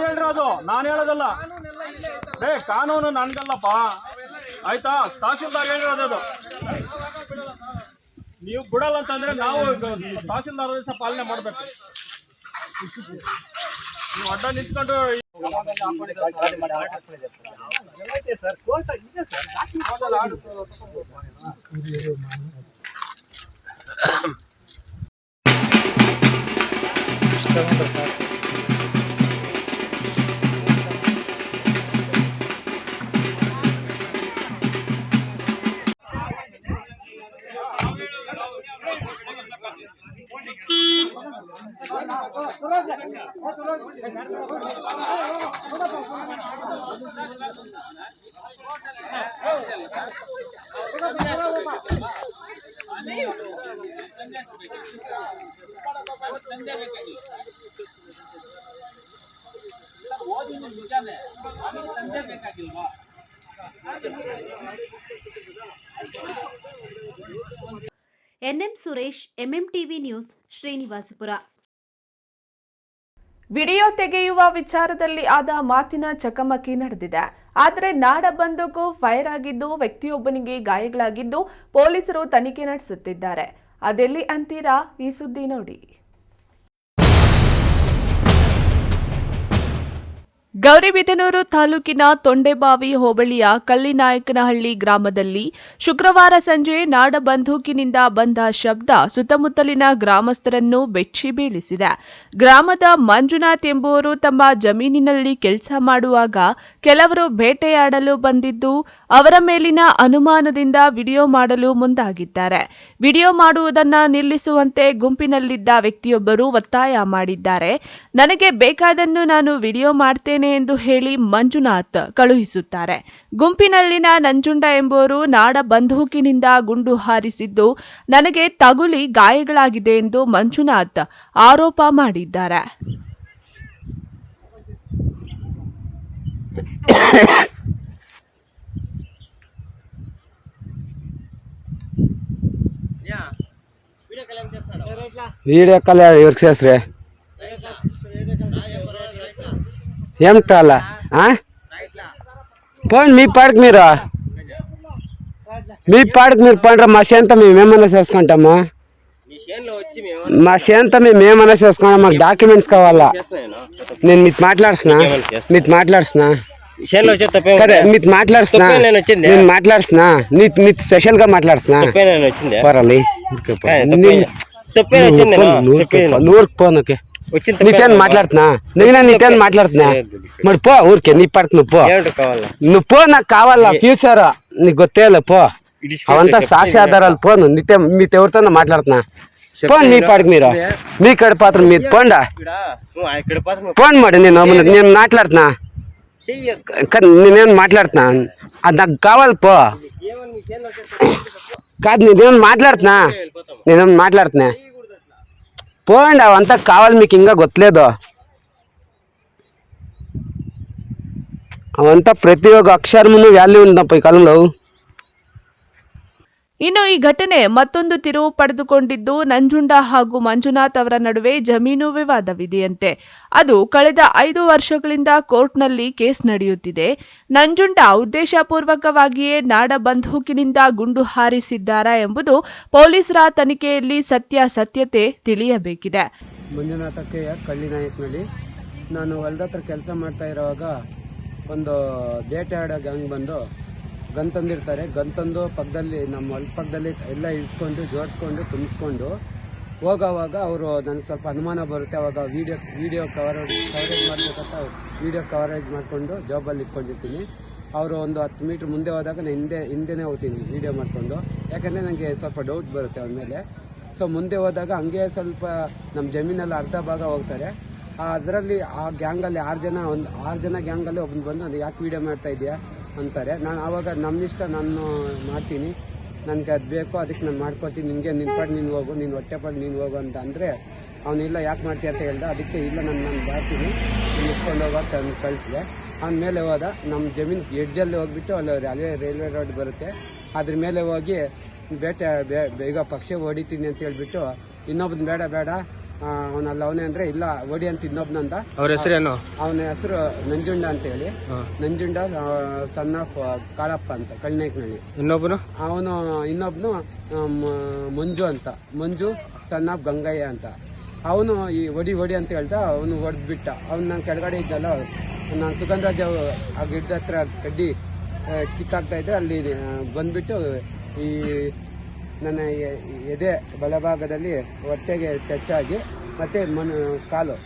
ಹೇಳಿರೋದು. ನಾನು ಹೇಳೋದಲ್ಲ. ಕಾನೂನು ನನ್ಗಲ್ಲಪ್ಪ, ಆಯ್ತಾ? ತಹಸೀಲ್ದಾರ್ ಹೇಳಿರೋದು. ನೀವು ಬಿಡಲ್ಲ ಅಂತಂದ್ರೆ ನಾವು ತಹಸೀಲ್ದಾರ್ ಪಾಲನೆ ಮಾಡಬೇಕು. ನೀವು ಅಡ್ಡ ನಿಂತ್ಕೊಂಡು NM Suresh, MMTV news, Srinivaspur. Video ತೆಗೆಯುವ ವಿಚಾರದಲ್ಲಿ ಆದ ಮಾತಿನ ಚಕಮಕಿ ನಡೆದಿದೆ. ಆದರೆ ನಾಡ ಬಂದೂಕು ಫೈರ್ ಆಗಿದ್ದು ವ್ಯಕ್ತಿಯೊಬ್ಬನಿಗೆ ಗಾಯಗಳಾಗಿದ್ದು ಪೊಲೀಸರು ತನಿಖೆ ನಡೆಸುತ್ತಿದ್ದಾರೆ. ಅದೆಲ್ಲಿ ಅಂತೀರಾ? ಈ ಸುದ್ದಿ ನೋಡಿ. ಗೌರಿಬಿದನೂರು ತಾಲೂಕಿನ ತೊಂಡೆಬಾವಿ ಹೋಬಳಿಯ ಕಲ್ಲಿನಾಯಕನಹಳ್ಳಿ ಗ್ರಾಮದಲ್ಲಿ ಶುಕ್ರವಾರ ಸಂಜೆ ನಾಡ ಬಂದೂಕಿನಿಂದ ಬಂದ ಶಬ್ದ ಸುತ್ತಮುತ್ತಲಿನ ಗ್ರಾಮಸ್ಥರನ್ನು ಬೆಚ್ಚಿ ಬೀಳಿಸಿದೆ. ಗ್ರಾಮದ ಮಂಜುನಾಥ್ ಎಂಬುವರು ತಮ್ಮ ಜಮೀನಿನಲ್ಲಿ ಕೆಲಸ ಮಾಡುವಾಗ ಕೆಲವರು ಬೇಟೆಯಾಡಲು ಬಂದಿದ್ದು ಅವರ ಮೇಲಿನ ಅನುಮಾನದಿಂದ ವಿಡಿಯೋ ಮಾಡಲು ಮುಂದಾಗಿದ್ದಾರೆ. ವಿಡಿಯೋ ಮಾಡುವುದನ್ನ ನಿಲ್ಲಿಸುವಂತೆ ಗುಂಪಿನಲ್ಲಿದ್ದ ವ್ಯಕ್ತಿಯೊಬ್ಬರು ಒತ್ತಾಯ ಮಾಡಿದ್ದಾರೆ. ನನಗೆ ಬೇಕಾದನ್ನು ನಾನು ವಿಡಿಯೋ ಮಾಡ್ತೇನೆ ಎಂದು ಹೇಳಿ ಮಂಜುನಾಥ್ ಕಳುಹಿಸುತ್ತಾರೆ. ಗುಂಪಿನಲ್ಲಿನ ನಂಜುಂಡ ಎಂಬುವರು ನಾಡ ಬಂದೂಕಿನಿಂದ ಗುಂಡು ಹಾರಿಸಿದ್ದು ನನಗೆ ತಗುಲಿ ಗಾಯಗಳಾಗಿದೆ ಎಂದು ಮಂಜುನಾಥ್ ಆರೋಪ ಮಾಡಿದ್ದಾರೆ. వీడియో కాల్ ఎవరికి చేసరే ఏమిటాల పోండి మీ పాడికి మీరు పండ్రా. మా చేంత మేమేమన్నా చేసుకుంటాము. మా చేంత మేమేమన్నా చేసుకుంటాం. మాకు డాక్యుమెంట్స్ కావాలా. నేను మీతో మాట్లాడుతున్నా కదా, మీతో మాట్లాడుతున్నా నేను మాట్లాడుతున్నా మీతో స్పెషల్ గా మాట్లాడుతున్నా పర్వాలి. నూరుకు పోనకే నీకేం మాట్లాడుతున్నా నీకేం మాట్లాడుతున్నా మరి పో ఊరికే నీ పడక నువ్వు పో నాకు కావాలా ఫ్యూచర్ నీకు గొత్తేలే పో అవంతా సాక్షి ఆధారాలు పోను మీతో ఎవరితో మాట్లాడుతున్నా పోండి మీ పాడికి మీ కడ పాత్ర మీరు పోండా పోండి మరి నేను మాట్లాడుతున్నా నేనేం మాట్లాడుతున్నా అది నాకు కావాలి పో కాదు నేనేం మాట్లాడుతున్నా పోండి అవంతా కావాలి మీకు ఇంకా గొత్తలేదు అవంతా ప్రతి ఒక్క అక్షరమును వాల్యూ ఉందಪ್ಪ ಈ ಕಾలంలో. ಇನ್ನು ಈ ಘಟನೆ ಮತ್ತೊಂದು ತಿರುವು ಪಡೆದುಕೊಂಡಿದ್ದು ನಂಜುಂಡ ಹಾಗೂ ಮಂಜುನಾಥ್ ಅವರ ನಡುವೆ ಜಮೀನು ವಿವಾದವಿದೆಯಂತೆ. ಅದು ಕಳೆದ 5 ವರ್ಷಗಳಿಂದ ಕೋರ್ಟ್ನಲ್ಲಿ ಕೇಸ್ ನಡೆಯುತ್ತಿದೆ. ನಂಜುಂಡ ಉದ್ದೇಶಪೂರ್ವಕವಾಗಿಯೇ ನಾಡ ಬಂದೂಕಿನಿಂದ ಗುಂಡು ಹಾರಿಸಿದ್ದಾರಾ ಎಂಬುದು ಪೊಲೀಸರ ತನಿಖೆಯಲ್ಲಿ ಸತ್ಯಾಸತ್ಯತೆ ತಿಳಿಯಬೇಕಿದೆ. ಮಂಜುನಾಥಕ್ಕೆ ಕಳ್ಳಿನಾಯಕನಲ್ಲಿ ನಾನು ಹೊಲದತ್ರ ಕೆಲಸ ಮಾಡ್ತಾ ಇರುವಾಗ ಒಂದು ಬೇಟೆಯಾಡೋ ಗ್ಯಾಂಗ್ ಬಂದು ಗನ್ ತಂದಿರ್ತಾರೆ. ಗನ್ ತಂದು ಪಕ್ಕದಲ್ಲಿ ನಮ್ಮ ಹೊಲ ಪಕ್ಕದಲ್ಲಿ ಎಲ್ಲ ಇಳಿಸ್ಕೊಂಡು ಜೋಡಿಸ್ಕೊಂಡು ತುಂಬಿಸ್ಕೊಂಡು ಹೋಗೋವಾಗ ಅವರು ನನಗೆ ಸ್ವಲ್ಪ ಅನುಮಾನ ಬರುತ್ತೆ. ಅವಾಗ ವಿಡಿಯೋ ಕವರೇಜ್ ಮಾಡಬೇಕಂತ ವಿಡಿಯೋ ಕವರೇಜ್ ಮಾಡಿಕೊಂಡು ಜಾಬಲ್ಲಿ ಇಟ್ಕೊಂಡಿರ್ತೀನಿ. ಅವರು ಒಂದು 10 ಮೀಟ್ರ್ ಮುಂದೆ ಹೋದಾಗ ನಾನು ಹಿಂದೆನೇ ಹೋಗ್ತೀನಿ ವಿಡಿಯೋ ಮಾಡಿಕೊಂಡು. ಯಾಕಂದರೆ ನನಗೆ ಸ್ವಲ್ಪ ಡೌಟ್ ಬರುತ್ತೆ ಅವ್ರ ಮೇಲೆ. ಸೊ ಮುಂದೆ ಹೋದಾಗ ಹಂಗೆ ಸ್ವಲ್ಪ ನಮ್ಮ ಜಮೀನಲ್ಲಿ ಅರ್ಧ ಭಾಗ ಹೋಗ್ತಾರೆ. ಅದರಲ್ಲಿ ಆ ಗ್ಯಾಂಗಲ್ಲಿ 6 ಜನ ಗ್ಯಾಂಗಲ್ಲಿ ಒಬ್ಬನು ಬಂದು ಅದು ಯಾಕೆ ವಿಡಿಯೋ ಮಾಡ್ತಾ ಇದೆಯಾ ಅಂತಾರೆ. ನಾನು ಆವಾಗ ನಮ್ಮಿಷ್ಟ ನಾನು ಮಾಡ್ತೀನಿ, ನನಗೆ ಅದು ಬೇಕು ಅದಕ್ಕೆ ನಾನು ಮಾಡ್ಕೊತೀನಿ, ನಿನಗೆ ನಿನ್ನ ಪಾಡು ನೀನು ಹೋಗು, ನಿನ್ನ ಹೊಟ್ಟೆ ಪಾಡು ನೀನು ಹೋಗು ಅಂತ ಅಂದರೆ ಅವನಿಲ್ಲ ಯಾಕೆ ಮಾಡ್ತೀಯ ಅಂತ ಹೇಳ್ದೆ. ಅದಕ್ಕೆ ಇಲ್ಲ ನಾನು ಬರ್ತೀನಿ ಮುಚ್ಕೊಂಡು ಹೋಗೋಕೆ ಅವ್ನು ಕಳಿಸಿದೆ. ಅವನ ಮೇಲೆ ಹೋದ ನಮ್ಮ ಜಮೀನು ಎಡ್ಜಲ್ಲಿ ಹೋಗ್ಬಿಟ್ಟು ಅಲ್ಲಿ ರೈಲ್ವೆ ರೋಡ್ ಬರುತ್ತೆ, ಅದ್ರ ಮೇಲೆ ಹೋಗಿ ಬೇಗ ಪಕ್ಷ ಹೊಡಿತೀನಿ ಅಂತ ಹೇಳ್ಬಿಟ್ಟು ಇನ್ನೊಬ್ಬನ ಬೇಡ ಅವನಲ್ಲ ಅವನೇ ಅಂದ್ರೆ ಇಲ್ಲ ಓಡಿ ಅಂತ ಇನ್ನೊಬ್ನಂದ. ಅವ್ರ ಹೆಸರೇನು? ಅವನ ಹೆಸರು ನಂಜುಂಡ ಅಂತ ಹೇಳಿ. ನಂಜುಂಡ ಸನ್ ಆಫ್ ಕಾಳಪ್ಪ ಅಂತ ಕಳ್ನಾಯಕನಹಳ್ಳಿ. ಇನ್ನೊಬ್ನು ಮಂಜು ಅಂತ, ಮಂಜು ಸನ್ ಆಫ್ ಗಂಗಯ್ಯ ಅಂತ. ಅವನು ಈ ಹೊಡಿ ಅಂತ ಹೇಳ್ತಾ ಅವನು ಹೊಡೆದ್ಬಿಟ್ಟ. ಅವ್ನು ನಾನು ಕೆಳಗಡೆ ಇದ್ದಲ್ಲ, ನಾನು ಸುಗಂಧರಾಜ್ ಆ ಗಿಡದ ಹತ್ರ ಕಡ್ಡಿ ಕಿತ್ತಾಕ್ತಾ ಇದ್ದೆ, ಅಲ್ಲಿ ಬಂದ್ಬಿಟ್ಟು ಈ ನನ್ನ ಎದೆ ಬಲಭಾಗದಲ್ಲಿ ಹೊಟ್ಟೆಗೆ ಟಚ್ಚಾಗಿ ಮತ್ತೆ ಕಾಲು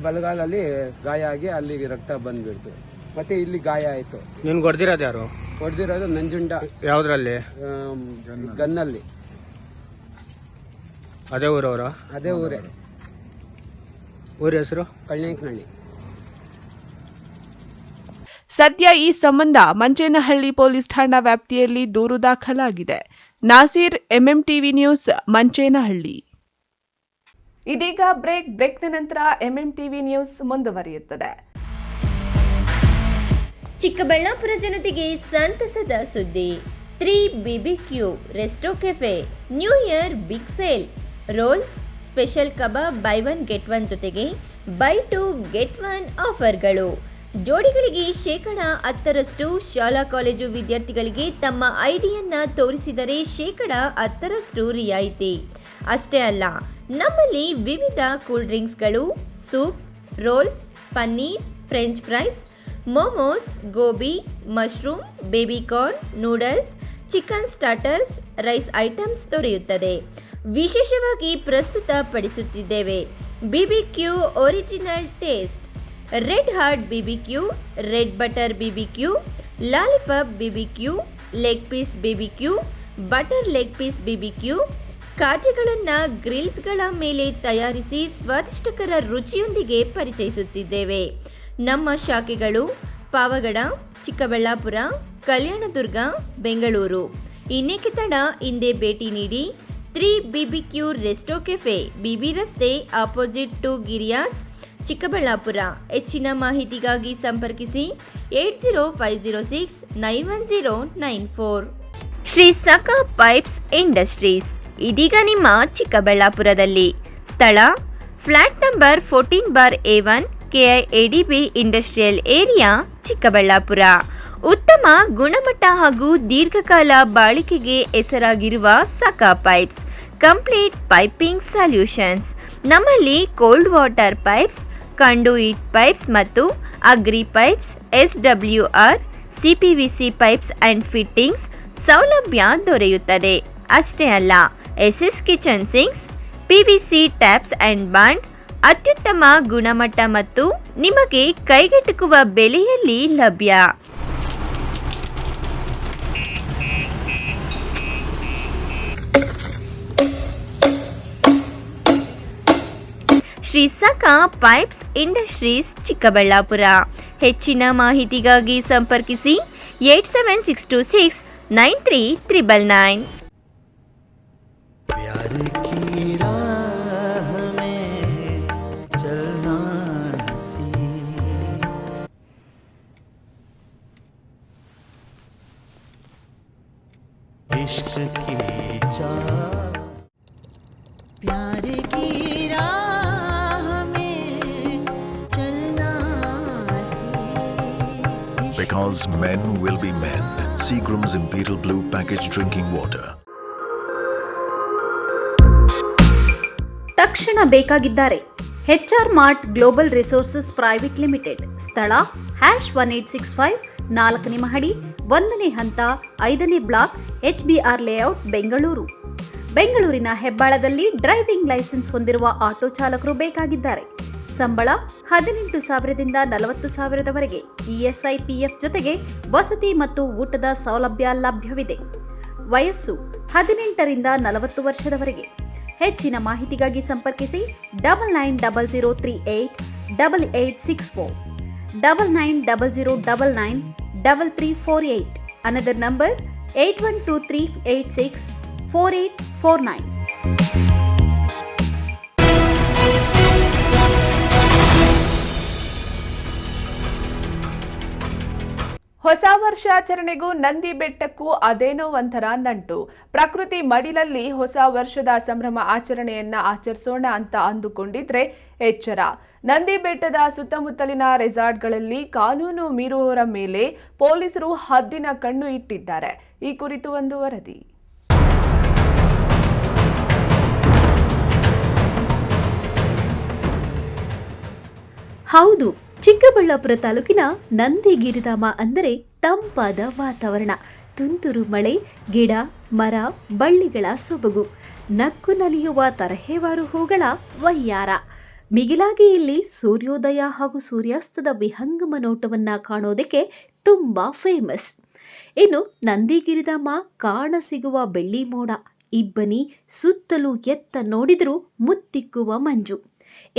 ಬಲಗಾಲಲ್ಲಿ ಗಾಯ ಆಗಿ ಅಲ್ಲಿಗೆ ರಕ್ತ ಬಂದ್ಬಿಡ್ತು. ಮತ್ತೆ ಇಲ್ಲಿ ಗಾಯ ಆಯ್ತು. ನೀನು ಹೊಡೆದಿರೋದು ಯಾರು? ಹೊಡೆದಿರೋದು ನಂಜುಂಡ. ಯಾವ್ದ್ರಲ್ಲಿ? ಗನ್ನಲ್ಲಿ. ಅದೇ ಊರವರ? ಅದೇ ಊರೇ. ಊರ ಹೆಸರು? ಕಳ್ನಾಯಕನಹಳ್ಳಿ. ಸದ್ಯ ಈ ಸಂಬಂಧ ಮಂಚೇನಹಳ್ಳಿ ಪೊಲೀಸ್ ಠಾಣಾ ವ್ಯಾಪ್ತಿಯಲ್ಲಿ ದೂರು ದಾಖಲಾಗಿದೆ. Nasir, MMTV news, Manchenahalli. ಇದೀಗ ಬ್ರೇಕ್ನ ನಂತರ ಎಂಎಂಟಿವಿ ನ್ಯೂಸ್ ಮುಂದುವರಿಯುತ್ತದೆ. ಚಿಕ್ಕಬಳ್ಳಾಪುರ ಜನತೆಗೆ ಸಂತಸದ ಸುದ್ದಿ. 3 BBQ resto cafe new year big sale. Rolls, special kebab buy 1 get 1 ಜೊತೆಗೆ ಬೈ 2 get 1 ಆಫರ್ಗಳು. ಜೋಡಿಗಳಿಗೆ 10% ಶಾಲಾ ಕಾಲೇಜು ವಿದ್ಯಾರ್ಥಿಗಳಿಗೆ ತಮ್ಮ ಐಡಿಯನ್ನ ತೋರಿಸಿದರೆ 10% ರಿಯಾಯಿತಿ. ಅಷ್ಟೇ ಅಲ್ಲ, ನಮ್ಮಲ್ಲಿ ವಿವಿಧ ಕೂಲ್ ಡ್ರಿಂಕ್ಸ್ಗಳು, soup, rolls, paneer, french fries, momos, gobi, mushroom, baby corn, noodles, chicken starters, rice items ದೊರೆಯುತ್ತದೆ. ವಿಶೇಷವಾಗಿ ಪ್ರಸ್ತುತ ಪಡಿಸುತ್ತಿದ್ದೇವೆ BBQ original taste, red heart BBQ, red butter BBQ, lollipop BBQ, leg piece BBQ, butter leg piece BBQ. ಖಾದ್ಯಗಳನ್ನು ಗ್ರಿಲ್ಸ್ಗಳ ಮೇಲೆ ತಯಾರಿಸಿ ಸ್ವಾದಿಷ್ಟಕರ ರುಚಿಯೊಂದಿಗೆ ಪರಿಚಯಿಸುತ್ತಿದ್ದೇವೆ. ನಮ್ಮ ಶಾಖೆಗಳು ಪಾವಗಡ, ಚಿಕ್ಕಬಳ್ಳಾಪುರ, ಕಲ್ಯಾಣದುರ್ಗ, ಬೆಂಗಳೂರು. ಇನ್ನೇಕೆ ತಡ, ಹಿಂದೆ ಭೇಟಿ ನೀಡಿ. 3 BBQ ರೆಸ್ಟೋ ಕೆಫೆ, BB ರಸ್ತೆ, ಆಪೋಸಿಟ್ ಟು ಗಿರಿಯಾಸ್, ಚಿಕ್ಕಬಳ್ಳಾಪುರ. ಹೆಚ್ಚಿನ ಮಾಹಿತಿಗಾಗಿ ಸಂಪರ್ಕಿಸಿ 8050691094. ಶ್ರೀ ಸಖಾ ಪೈಪ್ಸ್ ಇಂಡಸ್ಟ್ರೀಸ್ ಇದೀಗ ನಿಮ್ಮ ಚಿಕ್ಕಬಳ್ಳಾಪುರದಲ್ಲಿ. ಸ್ಥಳ flat number 14/A1, KIADB industrial area, Chikkaballapur. ಉತ್ತಮ ಗುಣಮಟ್ಟ ಹಾಗೂ ದೀರ್ಘಕಾಲ ಬಾಳಿಕೆಗೆ ಹೆಸರಾಗಿರುವ Sakha pipes complete piping solutions. ನಮ್ಮಲ್ಲಿ cold water pipes, conduit pipes ಮತ್ತು agri pipes, SWR, CPVC pipes and fittings ಸೌಲಭ್ಯ ದೊರೆಯುತ್ತದೆ. ಅಷ್ಟೇ ಅಲ್ಲ, SS kitchen sinks, PVC taps and bond ಅತ್ಯುತ್ತಮ ಗುಣಮಟ್ಟ ಮತ್ತು ನಿಮಗೆ ಕೈಗೆಟುಕುವ ಬೆಲೆಯಲ್ಲಿ ಲಭ್ಯ. Shri Sakha pipes industries, Chikkaballapur. ಹೆಚ್ಚಿನ ಮಾಹಿತಿಗಾಗಿ ಸಂಪರ್ಕಿಸಿ 8762693999. Because men will be men. Seagram's Imperial Blue packaged drinking water. ತಕ್ಷಣ ಬೇಕಾಗಿದ್ದಾರೆ. HR mart global resources private limited. ಸ್ಥಳ #1865, 4ನೇ ಮಹಡಿ, 1ನೇ ಹಂತ, 5ನೇ ಬ್ಲಾಕ್, HBR ಲೇಔಟ್, ಬೆಂಗಳೂರು. ಬೆಂಗಳೂರಿನ ಹೆಬ್ಬಾಳದಲ್ಲಿ ಡ್ರೈವಿಂಗ್ ಲೈಸೆನ್ಸ್ ಹೊಂದಿರುವ ಆಟೋ ಚಾಲಕರು ಬೇಕಾಗಿದ್ದಾರೆ. ಸಂಬಳ 18,000ದಿಂದ 40,000ವರೆಗೆ. ESI PF ಜೊತೆಗೆ ವಸತಿ ಮತ್ತು ಊಟದ ಸೌಲಭ್ಯ ಲಭ್ಯವಿದೆ. ವಯಸ್ಸು 18ರಿಂದ 40 ವರ್ಷದವರೆಗೆ. ಹೆಚ್ಚಿನ ಮಾಹಿತಿಗಾಗಿ ಸಂಪರ್ಕಿಸಿ 9900388864, 9900993348. Another number 8123864849. ಹೊಸ ವರ್ಷಾಚರಣೆಗೂ ನಂದಿ ಬೆಟ್ಟಕ್ಕೂ ಅದೇನೋ ಒಂಥರ ನಂಟು. ಪ್ರಕೃತಿ ಮಡಿಲಲ್ಲಿ ಹೊಸ ವರ್ಷದ ಸಂಭ್ರಮ ಆಚರಣೆಯನ್ನ ಆಚರಿಸೋಣ ಅಂತ ಅಂದುಕೊಂಡಿದ್ರೆ ಎಚ್ಚರ. ನಂದಿ ಬೆಟ್ಟದ ಸುತ್ತಮುತ್ತಲಿನ ರೆಸಾರ್ಟ್ಗಳಲ್ಲಿ ಕಾನೂನು ಮೀರುವವರ ಮೇಲೆ ಪೊಲೀಸರು ಹದ್ದಿನ ಕಣ್ಣು ಇಟ್ಟಿದ್ದಾರೆ. ಈ ಕುರಿತು ಒಂದು ವರದಿ. ಹೌದು, ಚಿಕ್ಕಬಳ್ಳಾಪುರ ತಾಲೂಕಿನ ನಂದಿಗಿರಿಧಾಮ ಅಂದರೆ ತಂಪಾದ ವಾತಾವರಣ, ತುಂತುರು ಮಳೆ, ಗಿಡ ಮರ ಬಳ್ಳಿಗಳ ಸೊಬಗು, ನಕ್ಕು ನಲಿಯುವ ತರಹೇವಾರು ಹೂಗಳ ವಯ್ಯಾರ. ಮಿಗಿಲಾಗಿ ಇಲ್ಲಿ ಸೂರ್ಯೋದಯ ಹಾಗೂ ಸೂರ್ಯಾಸ್ತದ ವಿಹಂಗಮ ನೋಟವನ್ನ ಕಾಣೋದಕ್ಕೆ ತುಂಬಾ ಫೇಮಸ್. ಇನ್ನು ನಂದಿಗಿರಿಧಾಮ ಕಾಣಸಿಗುವ ಬೆಳ್ಳಿ ಮೋಡ, ಇಬ್ಬನಿ, ಸುತ್ತಲೂ ಎತ್ತ ನೋಡಿದರೂ ಮುತ್ತಿಕ್ಕುವ ಮಂಜು.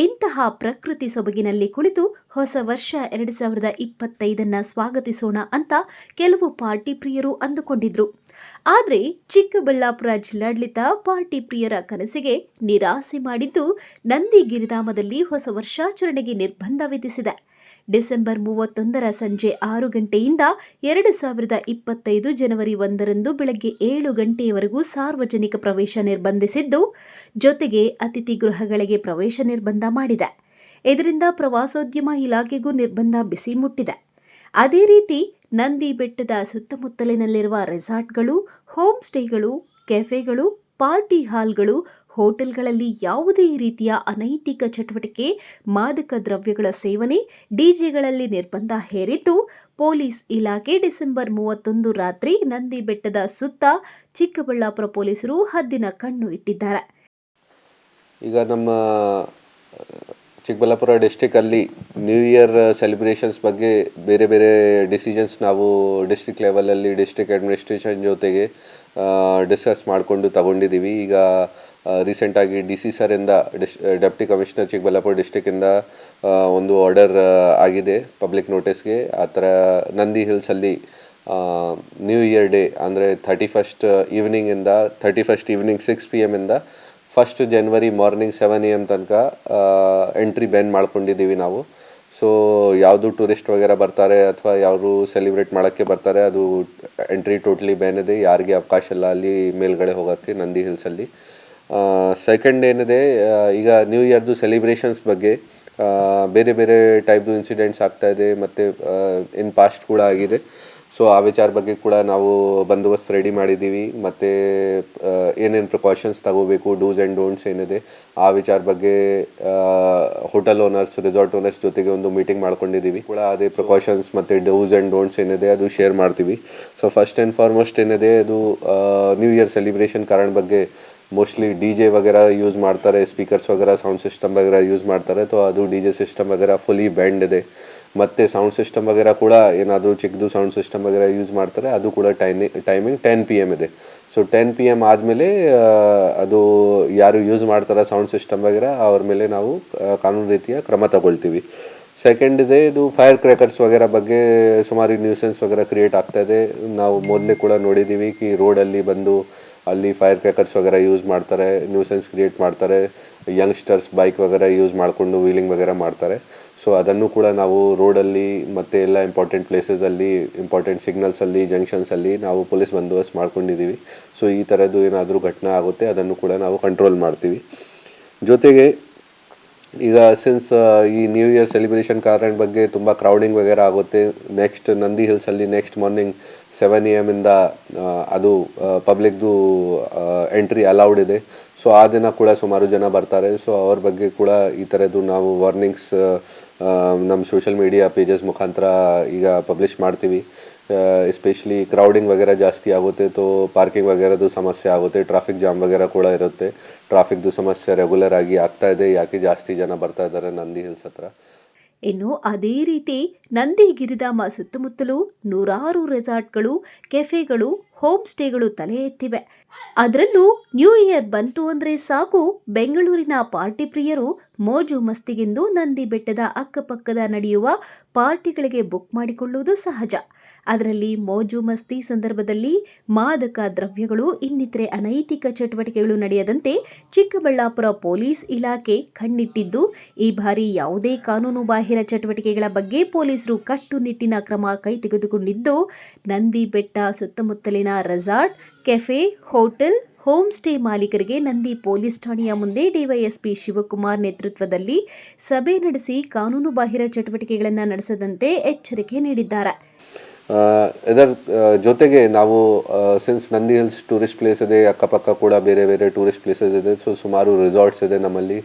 ಇಂತಹ ಪ್ರಕೃತಿ ಸೊಬಗಿನಲ್ಲಿ ಕುಳಿತು ಹೊಸ ವರ್ಷ 2025 ಸ್ವಾಗತಿಸೋಣ ಅಂತ ಕೆಲವು ಪಾರ್ಟಿ ಪ್ರಿಯರು ಅಂದುಕೊಂಡಿದ್ರು. ಆದರೆ ಚಿಕ್ಕಬಳ್ಳಾಪುರ ಜಿಲ್ಲಾಡಳಿತ ಪಾರ್ಟಿ ಪ್ರಿಯರ ಕನಸಿಗೆ ನಿರಾಸೆ ಮಾಡಿದ್ದು ನಂದಿಗಿರಿಧಾಮದಲ್ಲಿ ಹೊಸ ವರ್ಷಾಚರಣೆಗೆ ನಿರ್ಬಂಧ ವಿಧಿಸಿದೆ. ಡಿಸೆಂಬರ್ 31 ಸಂಜೆ 6 ಗಂಟೆಯಿಂದ 2025 ಜನವರಿ 1 ಬೆಳಗ್ಗೆ 7 ಗಂಟೆಯವರೆಗೂ ಸಾರ್ವಜನಿಕ ಪ್ರವೇಶ ನಿರ್ಬಂಧಿಸಿದ್ದು, ಜೊತೆಗೆ ಅತಿಥಿ ಗೃಹಗಳಿಗೆ ಪ್ರವೇಶ ನಿರ್ಬಂಧ ಮಾಡಿದೆ. ಇದರಿಂದ ಪ್ರವಾಸೋದ್ಯಮ ಇಲಾಖೆಗೂ ನಿರ್ಬಂಧ ಬಿಸಿ ಮುಟ್ಟಿದೆ. ಅದೇ ರೀತಿ ನಂದಿ ಬೆಟ್ಟದ ಸುತ್ತಮುತ್ತಲಿನಲ್ಲಿರುವ ರೆಸಾರ್ಟ್ಗಳು, ಹೋಮ್ ಸ್ಟೇಗಳು, ಕೆಫೆಗಳು, ಪಾರ್ಟಿ ಹಾಲ್ಗಳು, ಹೋಟೆಲ್ಗಳಲ್ಲಿ ಯಾವುದೇ ರೀತಿಯ ಅನೈತಿಕ ಚಟುವಟಿಕೆ, ಮಾದಕ ದ್ರವ್ಯಗಳ ಸೇವನೆ, ಡಿಜೆಗಳಲ್ಲಿ ನಿರ್ಬಂಧ ಹೇರಿದ್ದು, ಪೊಲೀಸ್ ಇಲಾಖೆ ಡಿಸೆಂಬರ್ 31 ರಾತ್ರಿ ನಂದಿ ಬೆಟ್ಟದ ಸುತ್ತ ಚಿಕ್ಕಬಳ್ಳಾಪುರ ಪೊಲೀಸರು ಹದ್ದಿನ ಕಣ್ಣು ಇಟ್ಟಿದ್ದಾರೆ. ಈಗ ನಮ್ಮ ಚಿಕ್ಕಬಳ್ಳಾಪುರ ಡಿಸ್ಟಿಕಲ್ಲಿ ನ್ಯೂ ಇಯರ್ ಸೆಲೆಬ್ರೇಷನ್ಸ್ ಬಗ್ಗೆ ಬೇರೆ ಬೇರೆ ಡಿಸಿಷನ್ಸ್ ನಾವು ಡಿಸ್ಟ್ರಿಕ್ಟ್ ಲೆವೆಲಲ್ಲಿ ಡಿಸ್ಟ್ರಿಕ್ಟ್ ಅಡ್ಮಿನಿಸ್ಟ್ರೇಷನ್ ಜೊತೆಗೆ ಡಿಸ್ಕಸ್ ಮಾಡಿಕೊಂಡು ತಗೊಂಡಿದ್ದೀವಿ. ಈಗ ರೀಸೆಂಟಾಗಿ ಡಿ ಸಿ ಸರಿಂದ ಡೆಪ್ಟಿ ಕಮಿಷನರ್ ಚಿಕ್ಕಬಳ್ಳಾಪುರ ಡಿಸ್ಟಿಕ್ಕಿಂದ ಒಂದು ಆರ್ಡರ್ ಆಗಿದೆ ಪಬ್ಲಿಕ್ ನೋಟಿಸ್ಗೆ. ಆ ಥರ ನಂದಿ ಹಿಲ್ಸಲ್ಲಿ ನ್ಯೂ ಇಯರ್ ಡೇ ಅಂದರೆ 31st ಈವ್ನಿಂಗಿಂದ 31st ಈವ್ನಿಂಗ್ 6 PM ಇಂದ 1st ಜನವರಿ ಮಾರ್ನಿಂಗ್ 7 AM ತನಕ ಎಂಟ್ರಿ ಬ್ಯಾನ್ ಮಾಡ್ಕೊಂಡಿದ್ದೀವಿ ನಾವು. ಸೊ ಯಾವುದು ಟೂರಿಸ್ಟ್ ವಗೇರ ಬರ್ತಾರೆ ಅಥವಾ ಯಾರು ಸೆಲಿಬ್ರೇಟ್ ಮಾಡೋಕ್ಕೆ ಬರ್ತಾರೆ ಅದು ಎಂಟ್ರಿ ಟೋಟ್ಲಿ ಬ್ಯಾನ್ ಇದೆ. ಯಾರಿಗೆ ಅವಕಾಶ ಇಲ್ಲ ಅಲ್ಲಿ ಮೇಲ್ಗಡೆ ಹೋಗೋಕ್ಕೆ ನಂದಿ ಹಿಲ್ಸಲ್ಲಿ. ಸೆಕೆಂಡ್ ಏನಿದೆ, ಈಗ ನ್ಯೂ ಇಯರ್ದು ಸೆಲಿಬ್ರೇಷನ್ಸ್ ಬಗ್ಗೆ ಬೇರೆ ಬೇರೆ ಟೈಪ್ದು ಇನ್ಸಿಡೆಂಟ್ಸ್ ಆಗ್ತಾಯಿದೆ ಮತ್ತು ಇನ್ ಪಾಸ್ಟ್ ಕೂಡ ಆಗಿದೆ. ಸೊ ಆ ವಿಚಾರ ಬಗ್ಗೆ ಕೂಡ ನಾವು ಬಂದೋಬಸ್ತ್ ರೆಡಿ ಮಾಡಿದ್ದೀವಿ ಮತ್ತು ಏನೇನು ಪ್ರಿಕಾಷನ್ಸ್ ತಗೋಬೇಕು, ಡೂಸ್ ಆ್ಯಂಡ್ ಡೋಂಟ್ಸ್ ಏನಿದೆ ಆ ವಿಚಾರ ಬಗ್ಗೆ ಹೋಟೆಲ್ ಓನರ್ಸ್, ರೆಸಾರ್ಟ್ ಓನರ್ಸ್ ಜೊತೆಗೆ ಒಂದು ಮೀಟಿಂಗ್ ಮಾಡ್ಕೊಂಡಿದ್ದೀವಿ ಕೂಡ. ಅದೇ ಪ್ರಿಕಾಷನ್ಸ್ ಮತ್ತು ಡೂಸ್ ಆ್ಯಂಡ್ ಡೋಂಟ್ಸ್ ಏನಿದೆ ಅದು ಶೇರ್ ಮಾಡ್ತೀವಿ. ಸೊ ಫಸ್ಟ್ ಆ್ಯಂಡ್ ಫಾರ್ಮೋಸ್ಟ್ ಏನಿದೆ ಅದು ನ್ಯೂ ಇಯರ್ ಸೆಲಿಬ್ರೇಷನ್ ಕಾರಣ ಬಗ್ಗೆ ಮೋಸ್ಟ್ಲಿ ಡಿ ಜೆ ವಗೇರ ಯೂಸ್ ಮಾಡ್ತಾರೆ, ಸ್ಪೀಕರ್ಸ್ ವಗೇರ ಸೌಂಡ್ ಸಿಸ್ಟಮ್ ವಗೇರ ಯೂಸ್ ಮಾಡ್ತಾರೆ. ಸೊ ಅದು ಡಿ ಜೆ ಸಿಸ್ಟಮ್ ವಗೇರ ಫುಲ್ಲಿ ಬ್ಯಾಂಡ್ ಇದೆ. ಮತ್ತು ಸೌಂಡ್ ಸಿಸ್ಟಮ್ ವಗೇರ ಕೂಡ ಏನಾದರೂ ಚಿಕ್ಕದು ಸೌಂಡ್ ಸಿಸ್ಟಮ್ ವಗೇರ ಯೂಸ್ ಮಾಡ್ತಾರೆ, ಅದು ಕೂಡ ಟೈಮಿಂಗ್ 10 PM ಇದೆ. ಸೊ 10 PM ಆದಮೇಲೆ ಅದು ಯಾರು ಯೂಸ್ ಮಾಡ್ತಾರೆ ಸೌಂಡ್ ಸಿಸ್ಟಮ್ ವಗೇರ ಅವ್ರ ಮೇಲೆ ನಾವು ಕಾನೂನು ರೀತಿಯ ಕ್ರಮ ತಗೊಳ್ತೀವಿ. ಸೆಕೆಂಡ್ ಇದೆ, ಇದು ಫೈರ್ ಕ್ರ್ಯಾಕರ್ಸ್ ವಗೇರ ಬಗ್ಗೆ ಸುಮಾರು ನ್ಯೂಸೆನ್ಸ್ ವಗೇರ ಕ್ರಿಯೇಟ್ ಆಗ್ತಾಯಿದೆ. ನಾವು ಮೊದಲೇ ಕೂಡ ನೋಡಿದ್ದೀವಿ ಕಿ ರೋಡಲ್ಲಿ ಬಂದು ಅಲ್ಲಿ ಫೈರ್ ಕ್ರ್ಯಾಕರ್ಸ್ ವಗೇರ ಯೂಸ್ ಮಾಡ್ತಾರೆ, ನ್ಯೂಸೆನ್ಸ್ ಕ್ರಿಯೇಟ್ ಮಾಡ್ತಾರೆ. ಯಂಗ್ಸ್ಟರ್ಸ್ ಬೈಕ್ ವಗೇರ ಯೂಸ್ ಮಾಡಿಕೊಂಡು ವೀಲಿಂಗ್ ವಗೇರ ಮಾಡ್ತಾರೆ. ಸೊ ಅದನ್ನು ಕೂಡ ನಾವು ರೋಡಲ್ಲಿ ಮತ್ತು ಎಲ್ಲ ಇಂಪಾರ್ಟೆಂಟ್ ಪ್ಲೇಸಸಲ್ಲಿ, ಇಂಪಾರ್ಟೆಂಟ್ ಸಿಗ್ನಲ್ಸಲ್ಲಿ, ಜಂಕ್ಷನ್ಸಲ್ಲಿ ನಾವು ಪೊಲೀಸ್ ಬಂದೋಬಸ್ತ್ ಮಾಡ್ಕೊಂಡಿದ್ದೀವಿ. ಸೊ ಈ ಥರದ್ದು ಏನಾದರೂ ಘಟನೆ ಆಗುತ್ತೆ ಅದನ್ನು ಕೂಡ ನಾವು ಕಂಟ್ರೋಲ್ ಮಾಡ್ತೀವಿ. ಜೊತೆಗೆ ಈಗ ಸಿನ್ಸ್ ಈ ನ್ಯೂ ಇಯರ್ ಸೆಲಿಬ್ರೇಷನ್ ಕಾರಣ ಬಗ್ಗೆ ತುಂಬ ಕ್ರೌಡಿಂಗ್ ವಗೇರ ಆಗುತ್ತೆ. ನೆಕ್ಸ್ಟ್ ನಂದಿ ಹಿಲ್ಸಲ್ಲಿ ನೆಕ್ಸ್ಟ್ ಮಾರ್ನಿಂಗ್ 7 AM ಇಂದ ಅದು ಪಬ್ಲಿಕ್ದು ಎಂಟ್ರಿ ಅಲೌಡ್ ಇದೆ. ಸೊ ಆ ದಿನ ಕೂಡ ಸುಮಾರು ಜನ ಬರ್ತಾರೆ. ಸೊ ಅವ್ರ ಬಗ್ಗೆ ಕೂಡ ಈ ಥರದ್ದು ನಾವು ವಾರ್ನಿಂಗ್ಸ್ ನಮ್ಮ ಸೋಷಿಯಲ್ ಮೀಡಿಯಾ ಪೇಜಸ್ ಮುಖಾಂತರ ಈಗ ಪಬ್ಲಿಷ್ ಮಾಡ್ತೀವಿ. ಎಸ್ಪೆಷಲಿ ಕ್ರೌಡಿಂಗ್ ವಗೇರ ಜಾಸ್ತಿ ಆಗುತ್ತೆ, ತೋ ಪಾರ್ಕಿಂಗ್ ವಗೇರದ್ದು ಸಮಸ್ಯೆ ಆಗುತ್ತೆ, ಟ್ರಾಫಿಕ್ ಜಾಮ್ ವಗೇರ ಕೂಡ ಇರುತ್ತೆ. ಟ್ರಾಫಿಕ್ದು ಸಮಸ್ಯೆ ರೆಗ್ಯುಲರ್ ಆಗಿ ಆಗ್ತಾ ಇದೆ, ಯಾಕೆ ಜಾಸ್ತಿ ಜನ ಬರ್ತಾ ಇದ್ದಾರೆ ನಂದಿ ಹಿಲ್ಸ್ ಹತ್ರ. ಇನ್ನು ಅದೇ ರೀತಿ ನಂದಿಗಿರಿಧಾಮ ಸುತ್ತಮುತ್ತಲೂ ನೂರಾರು ರೆಸಾರ್ಟ್ಗಳು, ಕೆಫೆಗಳು, ಹೋಮ್ ಸ್ಟೇಗಳು ತಲೆ ಎತ್ತಿವೆ. ಅದರಲ್ಲೂ ನ್ಯೂ ಇಯರ್ ಬಂತು ಅಂದರೆ ಸಾಕು, ಬೆಂಗಳೂರಿನ ಪಾರ್ಟಿ ಪ್ರಿಯರು ಮೋಜು ಮಸ್ತಿಗೆಂದು ನಂದಿ ಬೆಟ್ಟದ ಅಕ್ಕಪಕ್ಕದ ನಡೆಯುವ ಪಾರ್ಟಿಗಳಿಗೆ ಬುಕ್ ಮಾಡಿಕೊಳ್ಳುವುದು ಸಹಜ. ಅದರಲ್ಲಿ ಮೋಜು ಮಸ್ತಿ ಸಂದರ್ಭದಲ್ಲಿ ಮಾದಕ ದ್ರವ್ಯಗಳು, ಇನ್ನಿತರೆ ಅನೈತಿಕ ಚಟುವಟಿಕೆಗಳು ನಡೆಯದಂತೆ ಚಿಕ್ಕಬಳ್ಳಾಪುರ ಪೊಲೀಸ್ ಇಲಾಖೆ ಕಣ್ಣಿಟ್ಟಿದ್ದು, ಈ ಬಾರಿ ಯಾವುದೇ ಕಾನೂನು ಬಾಹಿರ ಚಟುವಟಿಕೆಗಳ ಬಗ್ಗೆ ಪೊಲೀಸರು ಕಟ್ಟುನಿಟ್ಟಿನ ಕ್ರಮ ಕೈಗೆತ್ತಿಕೊಂಡಿದ್ದು, ನಂದಿ ಬೆಟ್ಟ ಸುತ್ತಮುತ್ತಲಿನ resort, cafe, hotel, home stay ಮಾಲೀಕರಿಗೆ ನಂದಿ ಪೊಲೀಸ್ ಠಾಣೆಯ ಮುಂದೆ ಡಿವೈಎಸ್ಪಿ ಶಿವಕುಮಾರ್ ನೇತೃತ್ವದಲ್ಲಿ ಸಭೆ ನಡೆಸಿ ಕಾನೂನು ಬಾಹಿರ ಚಟುವಟಿಕೆಗಳನ್ನು ನಡೆಸದಂತೆ ಎಚ್ಚರಿಕೆ ನೀಡಿದ್ದಾರೆ. ಇದರ ಜೊತೆಗೆ ನಾವು since Nandi hills tourist place ಇದೆ, ಅಕ್ಕಪಕ್ಕ ಕೂಡ ಬೇರೆ ಬೇರೆ ಟೂರಿಸ್ಟ್ ಪ್ಲೇಸಸ್ ಇದೆ. ಸೊ ಸುಮಾರು ರಿಸಾರ್ಟ್ಸ್ ಇದೆ ನಮ್ಮಲ್ಲಿ,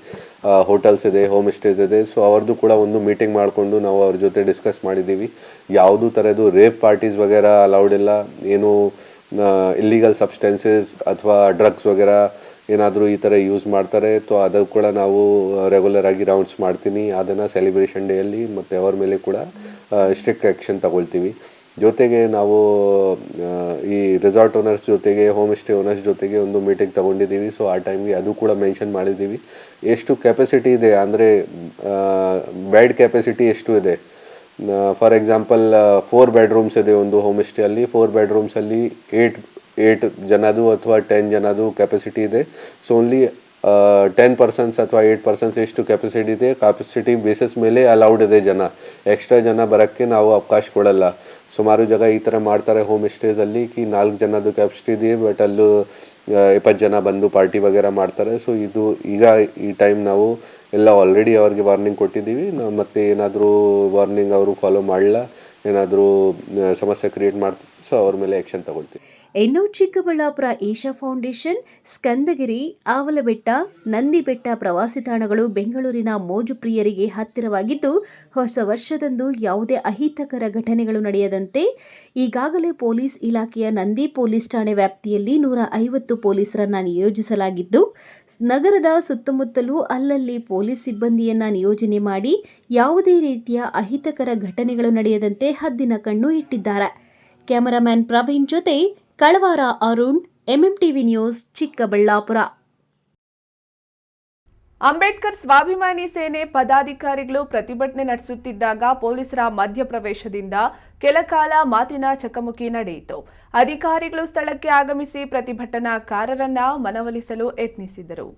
ಹೋಟೆಲ್ಸ್ ಇದೆ, ಹೋಮ್ ಸ್ಟೇಸ್ ಇದೆ. ಸೊ ಅವ್ರದ್ದು ಕೂಡ ಒಂದು ಮೀಟಿಂಗ್ ಮಾಡಿಕೊಂಡು ನಾವು ಅವ್ರ ಜೊತೆ ಡಿಸ್ಕಸ್ ಮಾಡಿದ್ದೀವಿ. ಯಾವುದೂ ಥರದ್ದು ರೇಪ್ ಪಾರ್ಟೀಸ್ ವಗೇರಾ ಅಲೌಡ್ ಇಲ್ಲ, ಏನು ಇಲ್ಲಿಗಲ್ ಸಬ್ಸ್ಟೆನ್ಸಸ್ ಅಥವಾ ಡ್ರಗ್ಸ್ ವಗೇರಾ ಏನಾದರೂ ಈ ಥರ ಯೂಸ್ ಮಾಡ್ತಾರೆ ತೋ ಅದು ಕೂಡ ನಾವು ರೆಗ್ಯುಲರ್ ಆಗಿ ರೌಂಡ್ಸ್ ಮಾಡ್ತೀನಿ. ಅದನ್ನು ಸೆಲೆಬ್ರೇಷನ್ ಡೇಯಲ್ಲಿ ಮತ್ತು ಅವ್ರ ಮೇಲೆ ಕೂಡ ಸ್ಟ್ರಿಕ್ಟ್ ಆ್ಯಕ್ಷನ್ ತಗೊಳ್ತೀವಿ. ಜೊತೆಗೆ ನಾವು ಈ ರೆಸಾರ್ಟ್ ಓನರ್ಸ್ ಜೊತೆಗೆ ಹೋಮ್ ಸ್ಟೇ ಓನರ್ಸ್ ಜೊತೆಗೆ ಒಂದು ಮೀಟಿಂಗ್ ತಗೊಂಡಿದ್ದೀವಿ. ಸೊ ಆ ಟೈಮ್ಗೆ ಅದು ಕೂಡ ಮೆನ್ಷನ್ ಮಾಡಿದ್ದೀವಿ, ಎಷ್ಟು ಕೆಪಾಸಿಟಿ ಇದೆ ಅಂದರೆ ಬೆಡ್ ಕೆಪಾಸಿಟಿ ಎಷ್ಟು ಇದೆ. ಫಾರ್ ಎಕ್ಸಾಂಪಲ್ 4 ಬೆಡ್ರೂಮ್ಸ್ ಇದೆ ಒಂದು ಹೋಮ್ ಸ್ಟೇಯಲ್ಲಿ, 4 ಬೆಡ್ರೂಮ್ಸಲ್ಲಿ 8 ಜನದು ಅಥವಾ 10 ಜನದು ಕೆಪಾಸಿಟಿ ಇದೆ. ಸೊ ಓನ್ಲಿ 10% ಅಥವಾ 8% ಎಷ್ಟು ಕೆಪಾಸಿಟಿ ಇದೆ, ಕೆಪಾಸಿಟಿ ಬೇಸಿಸ್ ಮೇಲೆ ಅಲೌಡ್ ಇದೆ ಜನ. ಎಕ್ಸ್ಟ್ರಾ ಜನ ಬರೋಕ್ಕೆ ನಾವು ಅವಕಾಶ ಕೊಡಲ್ಲ. ಸುಮಾರು ಜಾಗ ಈ ಥರ ಮಾಡ್ತಾರೆ ಹೋಮ್ ಸ್ಟೇಸಲ್ಲಿ ಕಿ 4 ಜನದ್ದು ಕೆಪಾಸಿಟಿ ಇದೆ, ಬಟ್ ಅಲ್ಲೂ 20 ಜನ ಬಂದು ಪಾರ್ಟಿ ವಗೇರಾ ಮಾಡ್ತಾರೆ. ಸೊ ಇದು ಈಗ ಈ ಟೈಮ್ ನಾವು ಎಲ್ಲ ಆಲ್ರೆಡಿ ಅವ್ರಿಗೆ ವಾರ್ನಿಂಗ್ ಕೊಟ್ಟಿದ್ದೀವಿ. ನಾವು ಮತ್ತೆ ಏನಾದರೂ ವಾರ್ನಿಂಗ್ ಅವರು ಫಾಲೋ ಮಾಡಲ್ಲ, ಏನಾದರೂ ಸಮಸ್ಯೆ ಕ್ರಿಯೇಟ್ ಮಾಡ್ತಾರೆ, ಸೊ ಅವ್ರ ಮೇಲೆ ಆ್ಯಕ್ಷನ್ ತಗೊಳ್ತೀವಿ. ಇನ್ನು ಚಿಕ್ಕಬಳ್ಳಾಪುರ ಈಶಾ ಫೌಂಡೇಶನ್, ಸ್ಕಂದಗಿರಿ, ಆವಲಬೆಟ್ಟ, ನಂದಿಬೆಟ್ಟ ಪ್ರವಾಸಿ ತಾಣಗಳು ಬೆಂಗಳೂರಿನ ಮೋಜು ಪ್ರಿಯರಿಗೆ ಹತ್ತಿರವಾಗಿದ್ದು, ಹೊಸ ವರ್ಷದಂದು ಯಾವುದೇ ಅಹಿತಕರ ಘಟನೆಗಳು ನಡೆಯದಂತೆ ಈಗಾಗಲೇ ಪೊಲೀಸ್ ಇಲಾಖೆಯ ನಂದಿ ಪೊಲೀಸ್ ಠಾಣೆ ವ್ಯಾಪ್ತಿಯಲ್ಲಿ 150 ಪೊಲೀಸರನ್ನ ನಿಯೋಜಿಸಲಾಗಿದ್ದು, ನಗರದ ಸುತ್ತಮುತ್ತಲೂ ಅಲ್ಲಲ್ಲಿ ಪೊಲೀಸ್ ಸಿಬ್ಬಂದಿಯನ್ನ ನಿಯೋಜನೆ ಮಾಡಿ ಯಾವುದೇ ರೀತಿಯ ಅಹಿತಕರ ಘಟನೆಗಳು ನಡೆಯದಂತೆ ಹದ್ದಿನ ಕಣ್ಣು ಇಟ್ಟಿದ್ದಾರೆ. ಕ್ಯಾಮರಾಮ್ಯಾನ್ ಪ್ರವೀಣ್ ಜೊತೆ ಕಳವಾರ ಅರುಣ್, ಎಂಎಂಟಿವಿ ನ್ಯೂಸ್, ಚಿಕ್ಕಬಳ್ಳಾಪುರ. ಅಂಬೇಡ್ಕರ್ ಸ್ವಾಭಿಮಾನಿ ಸೇನೆ ಪದಾಧಿಕಾರಿಗಳು ಪ್ರತಿಭಟನೆ ನಡೆಸುತ್ತಿದ್ದಾಗ ಪೊಲೀಸರ ಮಧ್ಯಪ್ರವೇಶದಿಂದ ಕೆಲಕಾಲ ಮಾತಿನ ಚಕಮಕಿ ನಡೆಯಿತು. ಅಧಿಕಾರಿಗಳು ಸ್ಥಳಕ್ಕೆ ಆಗಮಿಸಿ ಪ್ರತಿಭಟನಾಕಾರರನ್ನ ಮನವೊಲಿಸಲು ಯತ್ನಿಸಿದರು.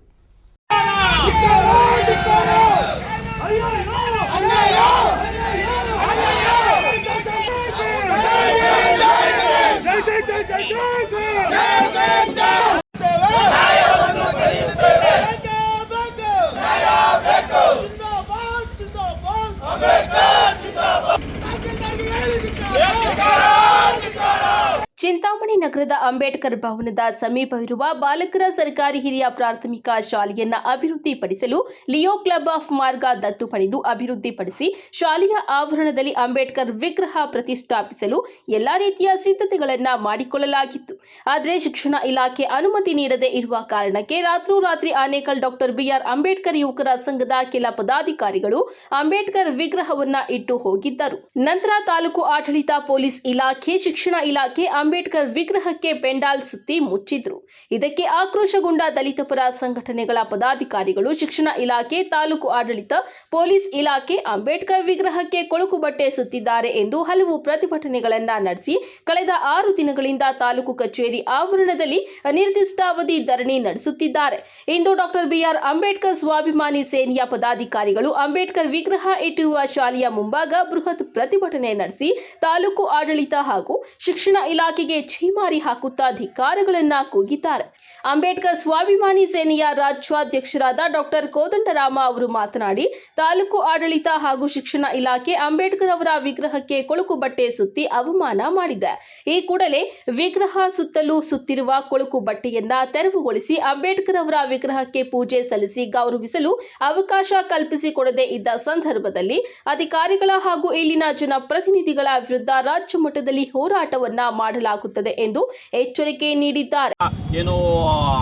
ಚಿಂತಾಮಣಿ ನಗರದ ಅಂಬೇಡ್ಕರ್ ಭವನದ ಸಮೀಪವಿರುವ ಬಾಲಕರ ಸರ್ಕಾರಿ ಹಿರಿಯ ಪ್ರಾಥಮಿಕ ಶಾಲೆಯನ್ನ ಅಭಿವೃದ್ಧಿಪಡಿಸಲು ಲಿಯೋ ಕ್ಲಬ್ ಆಫ್ ಮಾರ್ಗ ದತ್ತು ಪಡೆದು ಅಭಿವೃದ್ಧಿಪಡಿಸಿ ಶಾಲೆಯ ಆವರಣದಲ್ಲಿ ಅಂಬೇಡ್ಕರ್ ವಿಗ್ರಹ ಪ್ರತಿಷ್ಠಾಪಿಸಲು ಎಲ್ಲಾ ರೀತಿಯ ಸಿದ್ಧತೆಗಳನ್ನ ಮಾಡಿಕೊಳ್ಳಲಾಗಿತ್ತು. ಆದರೆ ಶಿಕ್ಷಣ ಇಲಾಖೆ ಅನುಮತಿ ನೀಡದೇ ಇರುವ ಕಾರಣಕ್ಕೆ ರಾತ್ರೋರಾತ್ರಿ ಆನೇಕಲ್ ಡಾಕ್ಟರ್ ಬಿಆರ್ ಅಂಬೇಡ್ಕರ್ ಯುವಕರ ಸಂಘದ ಕೆಲ ಪದಾಧಿಕಾರಿಗಳು ಅಂಬೇಡ್ಕರ್ ವಿಗ್ರಹವನ್ನ ಇಟ್ಟು ಹೋಗಿದ್ದರು. ನಂತರ ತಾಲೂಕು ಆಡಳಿತ, ಪೊಲೀಸ್ ಇಲಾಖೆ, ಶಿಕ್ಷಣ ಇಲಾಖೆ ಅಂಬೇಡ್ಕರ್ ವಿಗ್ರಹಕ್ಕೆ ಪೆಂಡಾಲ್ ಸುತ್ತಿ ಮುಚ್ಚಿದ್ರು. ಇದಕ್ಕೆ ಆಕ್ರೋಶಗೊಂಡ ದಲಿತ ಪರ ಸಂಘಟನೆಗಳ ಪದಾಧಿಕಾರಿಗಳು ಶಿಕ್ಷಣ ಇಲಾಖೆ, ತಾಲೂಕು ಆಡಳಿತ, ಪೊಲೀಸ್ ಇಲಾಖೆ ಅಂಬೇಡ್ಕರ್ ವಿಗ್ರಹಕ್ಕೆ ಕೊಳಕು ಬಟ್ಟೆ ಸುತ್ತಿದ್ದಾರೆ ಎಂದು ಹಲವು ಪ್ರತಿಭಟನೆಗಳನ್ನ ನಡೆಸಿ ಕಳೆದ 6 ದಿನಗಳಿಂದ ತಾಲೂಕು ಕಚೇರಿ ಆವರಣದಲ್ಲಿ ಅನಿರ್ದಿಷ್ಟಾವಧಿ ಧರಣಿ ನಡೆಸುತ್ತಿದ್ದಾರೆ. ಇಂದು ಡಾಕ್ಟರ್ ಬಿಆರ್ ಅಂಬೇಡ್ಕರ್ ಸ್ವಾಭಿಮಾನಿ ಸೇನೆಯ ಪದಾಧಿಕಾರಿಗಳು ಅಂಬೇಡ್ಕರ್ ವಿಗ್ರಹ ಇಟ್ಟಿರುವ ಶಾಲೆಯ ಮುಂಭಾಗ ಬೃಹತ್ ಪ್ರತಿಭಟನೆ ನಡೆಸಿ ತಾಲೂಕು ಆಡಳಿತ ಹಾಗೂ ಶಿಕ್ಷಣ ಇಲಾಖೆಗೆ ಛೀಮಾರಿ ಹಾಕುತ್ತಾ ಧಿಕ್ಕಾರಗಳನ್ನ ಕೂಗಿದ್ದಾರೆ. ಅಂಬೇಡ್ಕರ್ ಸ್ವಾಭಿಮಾನಿ ಸೇನೆಯ ರಾಜ್ಯಾಧ್ಯಕ್ಷರಾದ ಡಾಕ್ಟರ್ ಕೋದಂಡರಾಮ ಅವರು ಮಾತನಾಡಿ, ತಾಲೂಕು ಆಡಳಿತ ಹಾಗೂ ಶಿಕ್ಷಣ ಇಲಾಖೆ ಅಂಬೇಡ್ಕರ್ ಅವರ ವಿಗ್ರಹಕ್ಕೆ ಕೊಳಕು ಬಟ್ಟೆ ಸುತ್ತಿ ಅವಮಾನ ಮಾಡಿದೆ. ಈ ಕೂಡಲೇ ವಿಗ್ರಹ ಸುತ್ತಲೂ ಸುತ್ತಿರುವ ಕೊಳಕು ಬಟ್ಟೆಯನ್ನ ತೆರವುಗೊಳಿಸಿ ಅಂಬೇಡ್ಕರ್ ಅವರ ವಿಗ್ರಹಕ್ಕೆ ಪೂಜೆ ಸಲ್ಲಿಸಿ ಗೌರವಿಸಲು ಅವಕಾಶ ಕಲ್ಪಿಸಿಕೊಡದೇ ಇದ್ದ ಸಂದರ್ಭದಲ್ಲಿ ಅಧಿಕಾರಿಗಳ ಹಾಗೂ ಇಲ್ಲಿನ ಜನಪ್ರತಿನಿಧಿಗಳ ವಿರುದ್ಧ ರಾಜ್ಯ ಮಟ್ಟದಲ್ಲಿ ಹೋರಾಟವನ್ನ ಮಾಡಲಾಗುತ್ತದೆ ಎಂದು ಎಚ್ಚರಿಕೆ ನೀಡಿದ್ದಾರೆ. ಏನು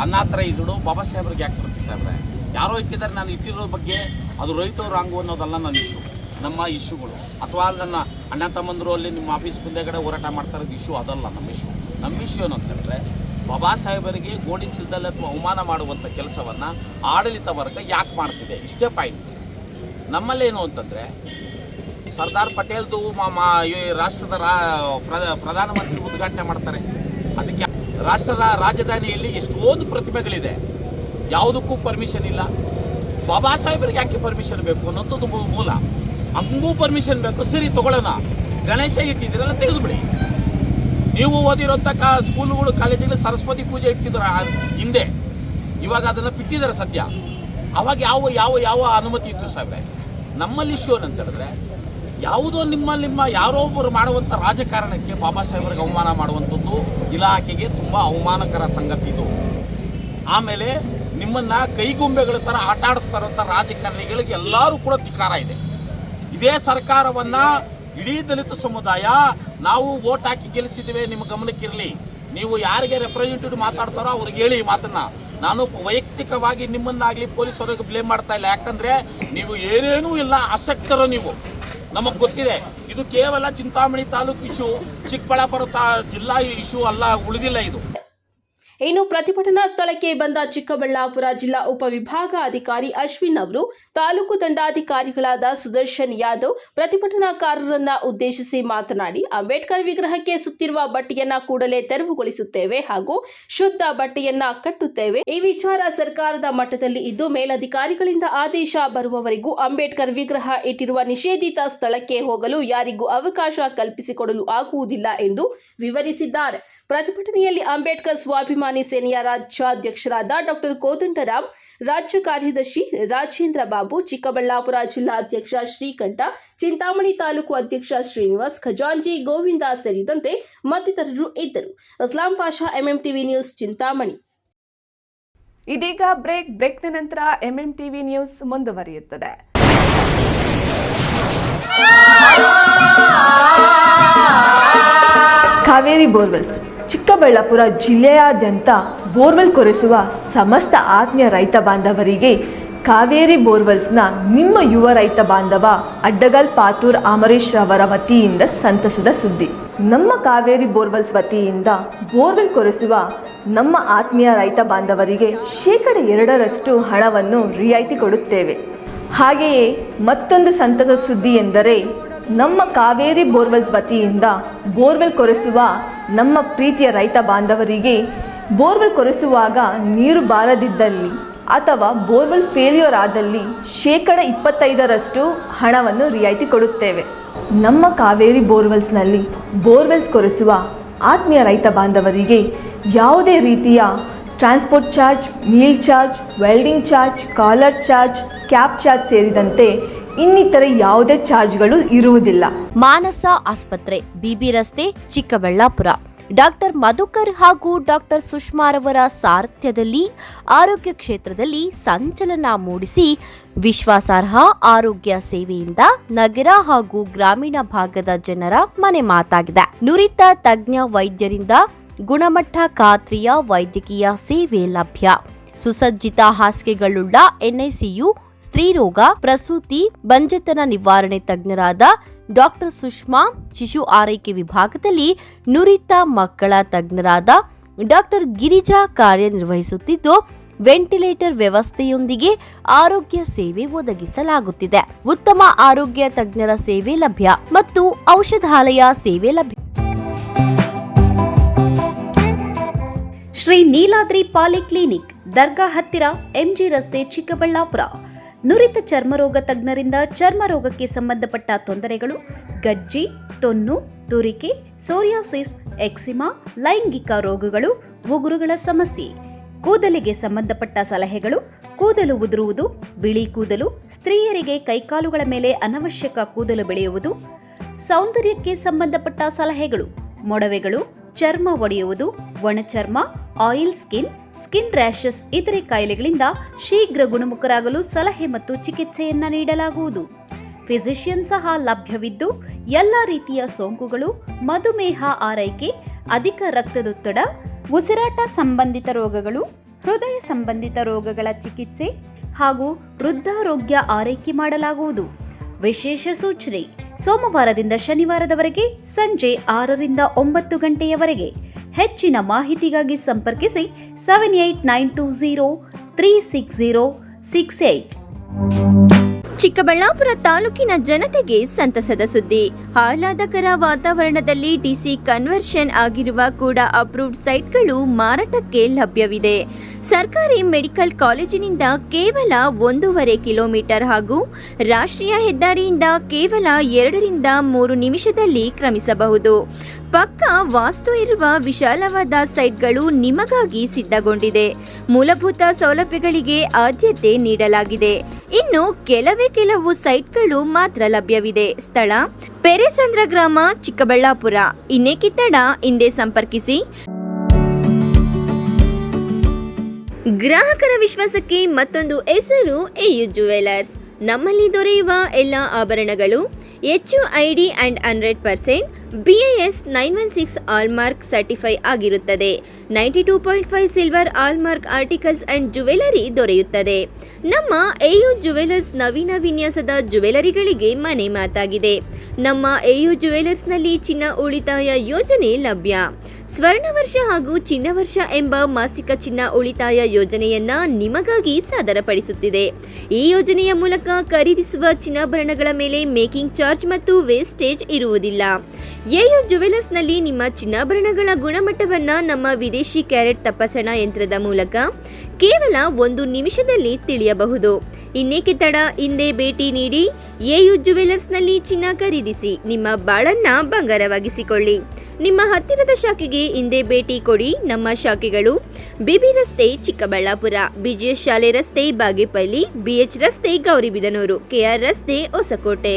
ಅನಾಥರೈಸ್ಡು ಬಾಬಾ ಸಾಹೇಬ್ರಿಗೆ ಯಾಕೆ ಬರ್ತೀವಿ ಸಾಹೇಬ್ರೆ? ಯಾರೋ ಇಟ್ಟಿದ್ದಾರೆ, ನಾನು ಇಟ್ಟಿರೋ ಬಗ್ಗೆ ಅದು ರೈತರು ರಾಂಗು ಅನ್ನೋದಲ್ಲ ನನ್ನ ಇಶ್ಯೂ. ನಮ್ಮ ಇಶ್ಯೂಗಳು ಅಥವಾ ನನ್ನ ಅಣ್ಣ ತಮ್ಮಂದರು ಅಲ್ಲಿ ನಿಮ್ಮ ಆಫೀಸ್ ಮುಂದೆಗಡೆ ಹೋರಾಟ ಮಾಡ್ತಾ ಇರೋದು ಇಶ್ಯೂ ಅದಲ್ಲ ನಮ್ಮ ಇಶ್ಯೂ. ನಮ್ಮ ಇಶ್ಯೂ ಏನು ಅಂತಂದರೆ, ಬಾಬಾ ಸಾಹೇಬರಿಗೆ ಗೋಡಿ ಚೀಲದಲ್ಲಿ ಅಥವಾ ಅವಮಾನ ಮಾಡುವಂಥ ಕೆಲಸವನ್ನು ಆಡಳಿತ ವರ್ಗ ಯಾಕೆ ಮಾಡ್ತಿದೆ, ಇಷ್ಟೇ ಪಾಯಿಂಟ್. ನಮ್ಮಲ್ಲೇನು ಅಂತಂದರೆ, ಸರ್ದಾರ್ ಪಟೇಲ್ದು ರಾಷ್ಟ್ರದ ಪ್ರಧಾನಮಂತ್ರಿ ಉದ್ಘಾಟನೆ ಮಾಡ್ತಾರೆ. ಅದಕ್ಕೆ ರಾಷ್ಟ್ರದ ರಾಜಧಾನಿಯಲ್ಲಿ ಎಷ್ಟೊಂದು ಪ್ರತಿಮೆಗಳಿದೆ, ಯಾವುದಕ್ಕೂ ಪರ್ಮಿಷನ್ ಇಲ್ಲ. ಬಾಬಾ ಸಾಹೇಬರಿಗೆ ಯಾಕೆ ಪರ್ಮಿಷನ್ ಬೇಕು ಅನ್ನೋದು ಮೂಲ. ಹಂಗೂ ಪರ್ಮಿಷನ್ ಬೇಕು, ಸರಿ ತಗೊಳ್ಳೋಣ. ಗಣೇಶ ಇಟ್ಟಿದ್ದೀರಲ್ಲ, ತೆಗೆದುಬಿಡಿ. ನೀವು ಓದಿರೋಂಥ ಸ್ಕೂಲುಗಳು, ಕಾಲೇಜುಗಳು ಸರಸ್ವತಿ ಪೂಜೆ ಇಡ್ತಿದ್ರು ಹಿಂದೆ, ಇವಾಗ ಅದನ್ನು ಬಿಟ್ಟಿದ್ದಾರೆ ಸದ್ಯ. ಅವಾಗ ಯಾವ ಯಾವ ಯಾವ ಅನುಮತಿ ಇತ್ತು ಸಾಹೇಬ್ರೆ? ನಮ್ಮಲ್ಲಿ ಇಶ್ಯೂ ಏನಂತ ಹೇಳಿದ್ರೆ, ಯಾವುದೋ ನಿಮ್ಮ ಯಾರೋ ಒಬ್ಬರು ಮಾಡುವಂಥ ರಾಜಕಾರಣಕ್ಕೆ ಬಾಬಾ ಸಾಹೇಬರಿಗೆ ಅವಮಾನ ಮಾಡುವಂಥದ್ದು ಇಲಾಖೆಗೆ ತುಂಬ ಅವಮಾನಕರ ಸಂಗತಿ ಇದು. ಆಮೇಲೆ ನಿಮ್ಮನ್ನು ಕೈಗೊಂಬೆಗಳ ಥರ ಆಟ ಆಡಿಸ್ತಾರಂಥ ರಾಜಕಾರಣಿಗಳಿಗೆ ಎಲ್ಲರೂ ಕೂಡ ಧಿಕ್ಕಾರ ಇದೆ. ಇದೇ ಸರ್ಕಾರವನ್ನು ಇಡೀ ದಲಿತ ಸಮುದಾಯ ನಾವು ವೋಟ್ ಹಾಕಿ ಗೆಲ್ಲಿಸಿದ್ದೇವೆ, ನಿಮ್ಮ ಗಮನಕ್ಕಿರಲಿ. ನೀವು ಯಾರಿಗೆ ರೆಪ್ರೆಸೆಂಟೇಟಿವ್ ಮಾತಾಡ್ತಾರೋ ಅವ್ರಿಗೆ ಹೇಳಿ ಈ ಮಾತನ್ನು. ನಾನು ವೈಯಕ್ತಿಕವಾಗಿ ನಿಮ್ಮನ್ನಾಗಲಿ ಪೊಲೀಸರಿಗೆ ಬ್ಲೇಮ್ ಮಾಡ್ತಾ ಇಲ್ಲ, ಯಾಕಂದರೆ ನೀವು ಏನೇನೂ ಇಲ್ಲ, ಆಸಕ್ತರು ನೀವು, ನಮಗೆ ಗೊತ್ತಿದೆ. ಇದು ಕೇವಲ ಚಿಂತಾಮಣಿ ತಾಲೂಕು ಇಶ್ಯೂ, ಚಿಕ್ಕಬಳ್ಳಾಪುರ ಜಿಲ್ಲಾ ಇಶ್ಯೂ ಅಲ್ಲ, ಉಳಿದಿಲ್ಲ ಇದು. ಇನ್ನು ಪ್ರತಿಭಟನಾ ಸ್ಥಳಕ್ಕೆ ಬಂದ ಚಿಕ್ಕಬಳ್ಳಾಪುರ ಜಿಲ್ಲಾ ಉಪವಿಭಾಗಾಧಿಕಾರಿ ಅಶ್ವಿನ್ ಅವರು ತಾಲೂಕು ದಂಡಾಧಿಕಾರಿಗಳಾದ ಸುದರ್ಶನ್ ಯಾದವ್ ಪ್ರತಿಭಟನಾಕಾರರನ್ನ ಉದ್ದೇಶಿಸಿ ಮಾತನಾಡಿ, ಅಂಬೇಡ್ಕರ್ ವಿಗ್ರಹಕ್ಕೆ ಸುತ್ತಿರುವ ಬಟ್ಟೆಯನ್ನ ಕೂಡಲೇ ತೆರವುಗೊಳಿಸುತ್ತೇವೆ ಹಾಗೂ ಶುದ್ಧ ಬಟ್ಟೆಯನ್ನ ಕಟ್ಟುತ್ತೇವೆ. ಈ ವಿಚಾರ ಸರ್ಕಾರದ ಮಟ್ಟದಲ್ಲಿ ಇದ್ದು ಮೇಲಧಿಕಾರಿಗಳಿಂದ ಆದೇಶ ಬರುವವರೆಗೂ ಅಂಬೇಡ್ಕರ್ ವಿಗ್ರಹ ಇಟ್ಟಿರುವ ನಿಷೇಧಿತ ಸ್ಥಳಕ್ಕೆ ಹೋಗಲು ಯಾರಿಗೂ ಅವಕಾಶ ಕಲ್ಪಿಸಿಕೊಡಲು ಆಗುವುದಿಲ್ಲ ಎಂದು ವಿವರಿಸಿದ್ದಾರೆ. ಪ್ರತಿಭಟನೆಯಲ್ಲಿ ಅಂಬೇಡ್ಕರ್ ಸ್ವಾಭಿಮಾನಿ ಸೇನೆಯ ರಾಜ್ಯಾಧ್ಯಕ್ಷರಾದ ಡಾಕ್ಟರ್ ಕೋದಂಡರಾಮ್, ರಾಜ್ಯ ಕಾರ್ಯದರ್ಶಿ ರಾಜೇಂದ್ರ ಬಾಬು, ಚಿಕ್ಕಬಳ್ಳಾಪುರ ಜಿಲ್ಲಾಧ್ಯಕ್ಷ ಶ್ರೀಕಂಠ, ಚಿಂತಾಮಣಿ ತಾಲೂಕು ಅಧ್ಯಕ್ಷ ಶ್ರೀನಿವಾಸ್, ಖಜಾಂಜಿ ಗೋವಿಂದ ಸೇರಿದಂತೆ ಮತ್ತಿತರರು ಇದ್ದರು. Aslam Pasha, MMTV news, Chintamani. ಇದೀಗ ಬ್ರೇಕ್ನ ನಂತರ ಎಂಎಂಟಿವಿ ನ್ಯೂಸ್ ಮುಂದುವರಿಯುತ್ತದೆ. ಕಾವೇರಿ ಬೋರ್ವೆಲ್ಸ್ ಚಿಕ್ಕಬಳ್ಳಾಪುರ ಜಿಲ್ಲೆಯಾದ್ಯಂತ ಬೋರ್ವೆಲ್ ಕೊರೆಸುವ ಸಮಸ್ತ ಆತ್ಮೀಯ ರೈತ ಬಾಂಧವರಿಗೆ ಕಾವೇರಿ ಬೋರ್ವೆಲ್ಸ್ನ ನಿಮ್ಮ ಯುವ ರೈತ ಬಾಂಧವ ಅಡ್ಡಗಲ್ ಪಾತೂರ್ ಅಮರೀಶ್ ರವರ ವತಿಯಿಂದ ಸಂತಸದ ಸುದ್ದಿ. ನಮ್ಮ ಕಾವೇರಿ ಬೋರ್ವೆಲ್ಸ್ ವತಿಯಿಂದ ಬೋರ್ವೆಲ್ ಕೊರೆಸುವ ನಮ್ಮ ಆತ್ಮೀಯ ರೈತ ಬಾಂಧವರಿಗೆ 2% ಹಣವನ್ನು ರಿಯಾಯಿತಿ ಕೊಡುತ್ತೇವೆ. ಹಾಗೆಯೇ ಮತ್ತೊಂದು ಸಂತಸ ಸುದ್ದಿ ಎಂದರೆ ನಮ್ಮ ಕಾವೇರಿ ಬೋರ್ವೆಲ್ಸ್ ವತಿಯಿಂದ ಬೋರ್ವೆಲ್ ಕೊರೆಸುವ ನಮ್ಮ ಪ್ರೀತಿಯ ರೈತ ಬಾಂಧವರಿಗೆ ಬೋರ್ವೆಲ್ ಕೊರೆಸುವಾಗ ನೀರು ಬಾರದಿದ್ದಲ್ಲಿ ಅಥವಾ ಬೋರ್ವೆಲ್ ಫೇಲ್ಯೂರ್ ಆದಲ್ಲಿ 25% ಹಣವನ್ನು ರಿಯಾಯಿತಿ ಕೊಡುತ್ತೇವೆ. ನಮ್ಮ ಕಾವೇರಿ ಬೋರ್ವೆಲ್ಸ್ನಲ್ಲಿ ಬೋರ್ವೆಲ್ಸ್ ಕೊರೆಸುವ ಆತ್ಮೀಯ ರೈತ ಬಾಂಧವರಿಗೆ ಯಾವುದೇ ರೀತಿಯ transport charge, meal charge, welding charge, collar charge, cab charge ಸೇರಿದಂತೆ ಇನ್ನಿತರೆ ಯಾವುದೇ ಚಾರ್ಜ್ಗಳು ಇರುವುದಿಲ್ಲ. ಮಾನಸ ಆಸ್ಪತ್ರೆ, ಬಿಬಿ ರಸ್ತೆ, ಚಿಕ್ಕಬಳ್ಳಾಪುರ. ಡಾಕ್ಟರ್ ಮಧುಕರ್ ಹಾಗೂ ಡಾಕ್ಟರ್ ಸುಷ್ಮಾರವರ ಸಾರಥ್ಯದಲ್ಲಿ ಆರೋಗ್ಯ ಕ್ಷೇತ್ರದಲ್ಲಿ ಸಂಚಲನ ಮೂಡಿಸಿ ವಿಶ್ವಾಸಾರ್ಹ ಆರೋಗ್ಯ ಸೇವೆಯಿಂದ ನಗರ ಹಾಗೂ ಗ್ರಾಮೀಣ ಭಾಗದ ಜನರ ಮನೆ ಮಾತಾಗಿದೆ. ನುರಿತ ತಜ್ಞ ವೈದ್ಯರಿಂದ ಗುಣಮಟ್ಟ ಖಾತ್ರಿಯ ವೈದ್ಯಕೀಯ ಸೇವೆ ಲಭ್ಯ. ಸುಸಜ್ಜಿತ ಹಾಸಿಗೆಗಳುಳ್ಳ ಎನ್ಐಸಿಯು, ಸ್ತ್ರೀರೋಗ, ಪ್ರಸೂತಿ, ಬಂಜೆತನ ನಿವಾರಣೆ ತಜ್ಞರಾದ ಡಾಕ್ಟರ್ ಸುಷ್ಮಾ, ಶಿಶು ಆರೈಕೆ ವಿಭಾಗದಲ್ಲಿ ನುರಿತ ಮಕ್ಕಳ ತಜ್ಞರಾದ ಡಾಕ್ಟರ್ ಗಿರಿಜಾ ಕಾರ್ಯನಿರ್ವಹಿಸುತ್ತಿದ್ದು, ವೆಂಟಿಲೇಟರ್ ವ್ಯವಸ್ಥೆಯೊಂದಿಗೆ ಆರೋಗ್ಯ ಸೇವೆ ಒದಗಿಸಲಾಗುತ್ತಿದೆ. ಉತ್ತಮ ಆರೋಗ್ಯ ತಜ್ಞರ ಸೇವೆ ಲಭ್ಯ ಮತ್ತು ಔಷಧಾಲಯ ಸೇವೆ ಲಭ್ಯ. ಶ್ರೀ ನೀಲಾದ್ರಿ ಪಾಲಿಕ್ಲಿನಿಕ್, ದರ್ಗಾ ಹತ್ತಿರ, ಎಂಜಿ ರಸ್ತೆ, ಚಿಕ್ಕಬಳ್ಳಾಪುರ. ನುರಿತ ಚರ್ಮರೋಗ ತಜ್ಞರಿಂದ ಚರ್ಮರೋಗಕ್ಕೆ ಸಂಬಂಧಪಟ್ಟ ತೊಂದರೆಗಳು, ಗಜ್ಜಿ, ತೊನ್ನು, ತುರಿಕೆ, ಸೋರಿಯಾಸಿಸ್, ಎಕ್ಸಿಮಾ, ಲೈಂಗಿಕ ರೋಗಗಳು, ಉಗುರುಗಳ ಸಮಸ್ಯೆ, ಕೂದಲಿಗೆ ಸಂಬಂಧಪಟ್ಟ ಸಲಹೆಗಳು, ಕೂದಲು ಉದುರುವುದು, ಬಿಳಿ ಕೂದಲು, ಸ್ತ್ರೀಯರಿಗೆ ಕೈಕಾಲುಗಳ ಮೇಲೆ ಅನವಶ್ಯಕ ಕೂದಲು ಬೆಳೆಯುವುದು, ಸೌಂದರ್ಯಕ್ಕೆ ಸಂಬಂಧಪಟ್ಟ ಸಲಹೆಗಳು, ಮೊಡವೆಗಳು, ಚರ್ಮ ಒಡೆಯುವುದು, ಒಣಚರ್ಮ, ಆಯಿಲ್ ಸ್ಕಿನ್, ಸ್ಕಿನ್ ರ್ಯಾಷಸ್ ಇತರೆ ಕಾಯಿಲೆಗಳಿಂದ ಶೀಘ್ರ ಗುಣಮುಖರಾಗಲು ಸಲಹೆ ಮತ್ತು ಚಿಕಿತ್ಸೆಯನ್ನ ನೀಡಲಾಗುವುದು. ಫಿಸಿಷಿಯನ್ ಸಹ ಲಭ್ಯವಿದ್ದು ಎಲ್ಲ ರೀತಿಯ ಸೋಂಕುಗಳು, ಮಧುಮೇಹ ಆರೈಕೆ, ಅಧಿಕ ರಕ್ತದೊತ್ತಡ, ಉಸಿರಾಟ ಸಂಬಂಧಿತ ರೋಗಗಳು, ಹೃದಯ ಸಂಬಂಧಿತ ರೋಗಗಳ ಚಿಕಿತ್ಸೆ ಹಾಗೂ ವೃದ್ಧಾರೋಗ್ಯ ಆರೈಕೆ ಮಾಡಲಾಗುವುದು. ವಿಶೇಷ ಸೂಚನೆ: ಸೋಮವಾರದಿಂದ ಶನಿವಾರದವರೆಗೆ ಸಂಜೆ 6 ರಿಂದ 9 ಗಂಟೆಯವರೆಗೆ. ಹೆಚ್ಚಿನ ಮಾಹಿತಿಗಾಗಿ ಸಂಪರ್ಕಿಸಿ 7892036068. ಚಿಕ್ಕಬಳ್ಳಾಪುರ ತಾಲೂಕಿನ ಜನತೆಗೆ ಸಂತಸದ ಸುದ್ದಿ. ಆಹ್ಲಾದಕರ ವಾತಾವರಣದಲ್ಲಿ ಡಿಸಿ ಕನ್ವರ್ಷನ್ ಆಗಿರುವ ಕೂಡ ಅಪ್ರೂವ್ಡ್ ಸೈಟ್ಗಳು ಮಾರಾಟಕ್ಕೆ ಲಭ್ಯವಿದೆ. ಸರ್ಕಾರಿ ಮೆಡಿಕಲ್ ಕಾಲೇಜಿನಿಂದ ಕೇವಲ 1.5 ಕಿಲೋಮೀಟರ್ ಹಾಗೂ ರಾಷ್ಟ್ರೀಯ ಹೆದ್ದಾರಿಯಿಂದ ಕೇವಲ 2 ರಿಂದ 3 ನಿಮಿಷದಲ್ಲಿ ಕ್ರಮಿಸಬಹುದು. ಪಕ್ಕ ವಾಸ್ತು ಇರುವ ವಿಶಾಲವಾದ ಸೈಟ್ಗಳು ನಿಮಗಾಗಿ ಸಿದ್ಧಗೊಂಡಿದೆ. ಮೂಲಭೂತ ಸೌಲಭ್ಯಗಳಿಗೆ ಆದ್ಯತೆ ನೀಡಲಾಗಿದೆ. ಇನ್ನು ಕೆಲವೇ ಕೆಲವು ಸೈಟ್ಗಳು ಮಾತ್ರ ಲಭ್ಯವಿದೆ. ಸ್ಥಳ ಪೆರೇಸಂದ್ರ ಗ್ರಾಮ, ಚಿಕ್ಕಬಳ್ಳಾಪುರ. ಇನ್ನೇಕೆ ತಡ, ಹಿಂದೆ ಸಂಪರ್ಕಿಸಿ. ಗ್ರಾಹಕರ ವಿಶ್ವಾಸಕ್ಕೆ ಮತ್ತೊಂದು ಹೆಸರು ಎಯು ಜುವೆಲರ್ಸ್. ನಮ್ಮಲ್ಲಿ ದೊರೆಯುವ ಎಲ್ಲ ಆಭರಣಗಳು HUID and 100% BIS 916 hallmark certify ಆಗಿರುತ್ತದೆ. 92.5 silver hallmark articles and jewellery ದೊರೆಯುತ್ತದೆ. ನಮ್ಮ ಎಯು ಜುವೆಲರ್ಸ್ ನವೀನ ವಿನ್ಯಾಸದ ಜುವೆಲರಿಗಳಿಗೆ ಮನೆ ಮಾತಾಗಿದೆ. ನಮ್ಮ ಎಯು ಜುವೆಲರ್ಸ್ನಲ್ಲಿ ಚಿನ್ನ ಉಳಿತಾಯ ಯೋಜನೆ ಲಭ್ಯ. ಸ್ವರ್ಣ ವರ್ಷ ಹಾಗೂ ಚಿನ್ನ ವರ್ಷ ಎಂಬ ಮಾಸಿಕ ಚಿನ್ನ ಉಳಿತಾಯ ಯೋಜನೆಯನ್ನ ನಿಮಗಾಗಿ ಸಾದರಪಡಿಸುತ್ತಿದೆ. ಈ ಯೋಜನೆಯ ಮೂಲಕ ಖರೀದಿಸುವ ಚಿನ್ನಾಭರಣಗಳ ಮೇಲೆ ಮೇಕಿಂಗ್ ಚಾರ್ಜ್ ಮತ್ತು ವೇಸ್ಟೇಜ್ ಇರುವುದಿಲ್ಲ. ಎಯು ಜುವೆಲರ್ಸ್ನಲ್ಲಿ ನಿಮ್ಮ ಚಿನ್ನಾಭರಣಗಳ ಗುಣಮಟ್ಟವನ್ನ ನಮ್ಮ ವಿದೇಶಿ ಕ್ಯಾರೆಟ್ ತಪಾಸಣಾ ಯಂತ್ರದ ಮೂಲಕ ಕೇವಲ 1 ನಿಮಿಷದಲ್ಲಿ ತಿಳಿಯಬಹುದು. ಇನ್ನೇಕೆ ತಡ, ಹಿಂದೆ ಭೇಟಿ ನೀಡಿ. ಎಯು ಜುವೆಲರ್ಸ್ನಲ್ಲಿ ಚಿನ್ನ ಖರೀದಿಸಿ, ನಿಮ್ಮ ಬಾಳನ್ನ ಬಂಗಾರವಾಗಿಸಿಕೊಳ್ಳಿ. ನಿಮ್ಮ ಹತ್ತಿರದ ಶಾಖೆಗೆ ಹಿಂದೆ ಭೇಟಿ ಕೊಡಿ. ನಮ್ಮ ಶಾಖೆಗಳು ಬಿಬಿ ರಸ್ತೆ, ಚಿಕ್ಕಬಳ್ಳಾಪುರ, BGS ಶಾಲೆ ರಸ್ತೆ, ಬಾಗೇಪಲ್ಲಿ, BH ರಸ್ತೆ, ಗೌರಿಬಿದನೂರು, KR ರಸ್ತೆ, ಹೊಸಕೋಟೆ.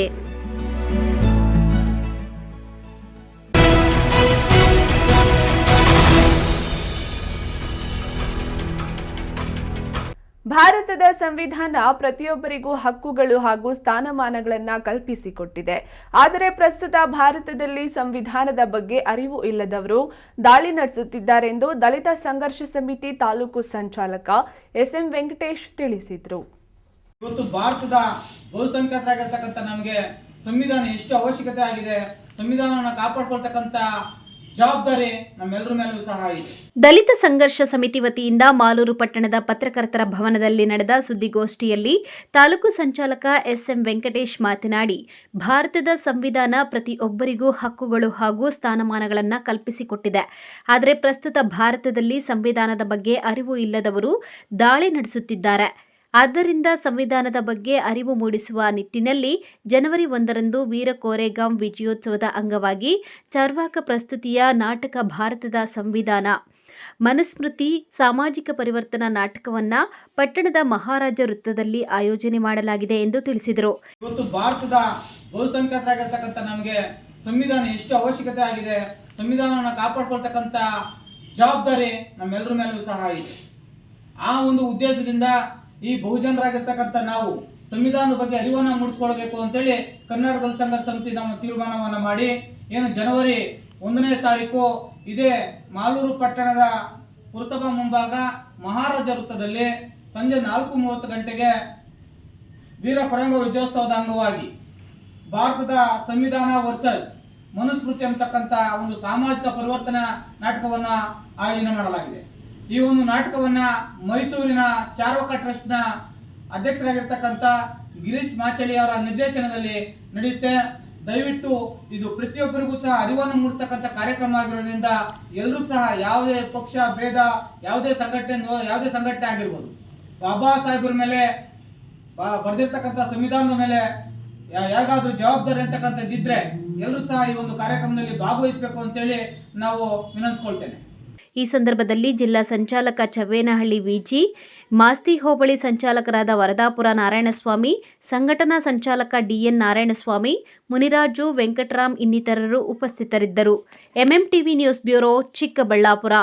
ಭಾರತದ ಸಂವಿಧಾನ ಪ್ರತಿಯೊಬ್ಬರಿಗೂ ಹಕ್ಕುಗಳು ಹಾಗೂ ಸ್ಥಾನಮಾನಗಳನ್ನು ಕಲ್ಪಿಸಿಕೊಟ್ಟಿದೆ. ಆದರೆ ಪ್ರಸ್ತುತ ಭಾರತದಲ್ಲಿ ಸಂವಿಧಾನದ ಬಗ್ಗೆ ಅರಿವು ಇಲ್ಲದವರು ದಾಳಿ ನಡೆಸುತ್ತಿದ್ದಾರೆಂದು ದಲಿತ ಸಂಘರ್ಷ ಸಮಿತಿ ತಾಲೂಕು ಸಂಚಾಲಕ SM ವೆಂಕಟೇಶ್ ತಿಳಿಸಿದರು. ಇವತ್ತು ಭಾರತದ ಬಹುಸಂಖ್ಯಾತರಾಗಿರ್ತಕ್ಕಂಥ ನಮಗೆ ಸಂವಿಧಾನ ಎಷ್ಟು ಅವಶ್ಯಕತೆ ಆಗಿದೆ, ಸಂವಿಧಾನವನ್ನು ಕಾಪಾಡ್ಕೊಳ್ತಕ್ಕಂಥ ಜವಾಬ್ದಾರಿ ನಮ್ಮೆಲ್ಲರ ಮೇಲೂ ಸಹ ಇದೆ. ದಲಿತ ಸಂಘರ್ಷ ಸಮಿತಿ ವತಿಯಿಂದ ಮಾಲೂರು ಪಟ್ಟಣದ ಪತ್ರಕರ್ತರ ಭವನದಲ್ಲಿ ನಡೆದ ಸುದ್ದಿಗೋಷ್ಠಿಯಲ್ಲಿ ತಾಲೂಕು ಸಂಚಾಲಕ SM ವೆಂಕಟೇಶ್ ಮಾತನಾಡಿ, ಭಾರತದ ಸಂವಿಧಾನ ಪ್ರತಿಯೊಬ್ಬರಿಗೂ ಹಕ್ಕುಗಳು ಹಾಗೂ ಸ್ಥಾನಮಾನಗಳನ್ನು ಕಲ್ಪಿಸಿಕೊಟ್ಟಿದೆ. ಆದರೆ ಪ್ರಸ್ತುತ ಭಾರತದಲ್ಲಿ ಸಂವಿಧಾನದ ಬಗ್ಗೆ ಅರಿವು ಇಲ್ಲದವರು ದಾಳಿ ನಡೆಸುತ್ತಿದ್ದಾರೆ. ಆದ್ದರಿಂದ ಸಂವಿಧಾನದ ಬಗ್ಗೆ ಅರಿವು ಮೂಡಿಸುವ ನಿಟ್ಟಿನಲ್ಲಿ ಜನವರಿ 1ರಂದು ವೀರ ಕೋರೆಗಾಂ ವಿಜಯೋತ್ಸವದ ಅಂಗವಾಗಿ ಚಾರ್ವಾಕ ಪ್ರಸ್ತುತಿಯ ನಾಟಕ ಭಾರತದ ಸಂವಿಧಾನ ಮನುಸ್ಮೃತಿ ಸಾಮಾಜಿಕ ಪರಿವರ್ತನಾ ನಾಟಕವನ್ನು ಪಟ್ಟಣದ ಮಹಾರಾಜ ವೃತ್ತದಲ್ಲಿ ಆಯೋಜನೆ ಮಾಡಲಾಗಿದೆ ಎಂದು ತಿಳಿಸಿದರು. ಇವತ್ತು ಭಾರತದ ಬಹುಸಂಖ್ಯಾತರಾಗಿರ್ತಕ್ಕಂಥ ನಮಗೆ ಸಂವಿಧಾನ ಎಷ್ಟು ಅವಶ್ಯಕತೆ ಆಗಿದೆ, ಸಂವಿಧಾನವನ್ನು ಕಾಪಾಡ್ಕೊಳ್ತಕ್ಕಂಥ ಜವಾಬ್ದಾರಿ ನಮ್ಮೆಲ್ಲರ ಮೇಲೂ ಸಹ ಇದೆ. ಆ ಒಂದು ಉದ್ದೇಶದಿಂದ ಈ ಬಹುಜನರಾಗಿರ್ತಕ್ಕಂಥ ನಾವು ಸಂವಿಧಾನದ ಬಗ್ಗೆ ಅರಿವನ್ನು ಮೂಡಿಸ್ಕೊಳ್ಬೇಕು ಅಂತೇಳಿ ಕರ್ನಾಟಕ ದಲಿತ ಸಂಘರ್ಷ ಸಮಿತಿ ನಮ್ಮ ತೀರ್ಮಾನವನ್ನು ಮಾಡಿ ಏನು ಜನವರಿ 1ನೇ ತಾರೀಕು ಇದೇ ಮಾಲೂರು ಪಟ್ಟಣದ ಪುರಸಭಾ ಮುಂಭಾಗ ಮಹಾರಾಜ ವೃತ್ತದಲ್ಲಿ ಸಂಜೆ 4:30 ಗಂಟೆಗೆ ವೀರ ಕೋರೆಗಾಂ ವಿಜಯೋತ್ಸವದ ಅಂಗವಾಗಿ ಭಾರತದ ಸಂವಿಧಾನ ವರ್ಸಸ್ ಮನುಸ್ಮೃತಿ ಅಂತಕ್ಕಂಥ ಒಂದು ಸಾಮಾಜಿಕ ಪರಿವರ್ತನಾ ನಾಟಕವನ್ನು ಆಯೋಜನೆ ಮಾಡಲಾಗಿದೆ. ಈ ಒಂದು ನಾಟಕವನ್ನ ಮೈಸೂರಿನ ಚಾರ್ವಾಕ ಟ್ರಸ್ಟ್ನ ಅಧ್ಯಕ್ಷರಾಗಿರ್ತಕ್ಕಂಥ ಗಿರೀಶ್ ಮಾಚಳಿ ಅವರ ನಿರ್ದೇಶನದಲ್ಲಿ ನಡೆಯುತ್ತೆ. ದಯವಿಟ್ಟು ಇದು ಪ್ರತಿಯೊಬ್ಬರಿಗೂ ಸಹ ಅರಿವನ್ನು ಮೂಡಿಸ್ತಕ್ಕಂಥ ಕಾರ್ಯಕ್ರಮ ಆಗಿರೋದ್ರಿಂದ ಎಲ್ಲರೂ ಸಹ ಯಾವುದೇ ಪಕ್ಷ ಭೇದ, ಯಾವುದೇ ಸಂಘಟನೆ ಆಗಿರ್ಬೋದು, ಬಾಬಾ ಸಾಹೇಬರ ಮೇಲೆ ಬರೆದಿರ್ತಕ್ಕಂಥ ಸಂವಿಧಾನದ ಮೇಲೆ ಯಾರಿಗಾದ್ರೂ ಜವಾಬ್ದಾರಿ ಅಂತಕ್ಕಂಥದ್ದಿದ್ರೆ ಎಲ್ಲರೂ ಸಹ ಈ ಒಂದು ಕಾರ್ಯಕ್ರಮದಲ್ಲಿ ಭಾಗವಹಿಸಬೇಕು ಅಂತೇಳಿ ನಾವು ವಿನಂತಿಸ್ಕೊಳ್ತೇನೆ. ಈ ಸಂದರ್ಭದಲ್ಲಿ ಜಿಲ್ಲಾ ಸಂಚಾಲಕ ಚವ್ವೇನಹಳ್ಳಿ ವಿಜಿ, ಮಾಸ್ತಿ ಹೋಬಳಿ ಸಂಚಾಲಕರಾದ ವರದಾಪುರ ನಾರಾಯಣಸ್ವಾಮಿ, ಸಂಘಟನಾ ಸಂಚಾಲಕ DN ನಾರಾಯಣಸ್ವಾಮಿ, ಮುನಿರಾಜು, ವೆಂಕಟರಾಮ್ ಇನ್ನಿತರರು ಉಪಸ್ಥಿತರಿದ್ದರು. MMTV news bureau, Chikkaballapur.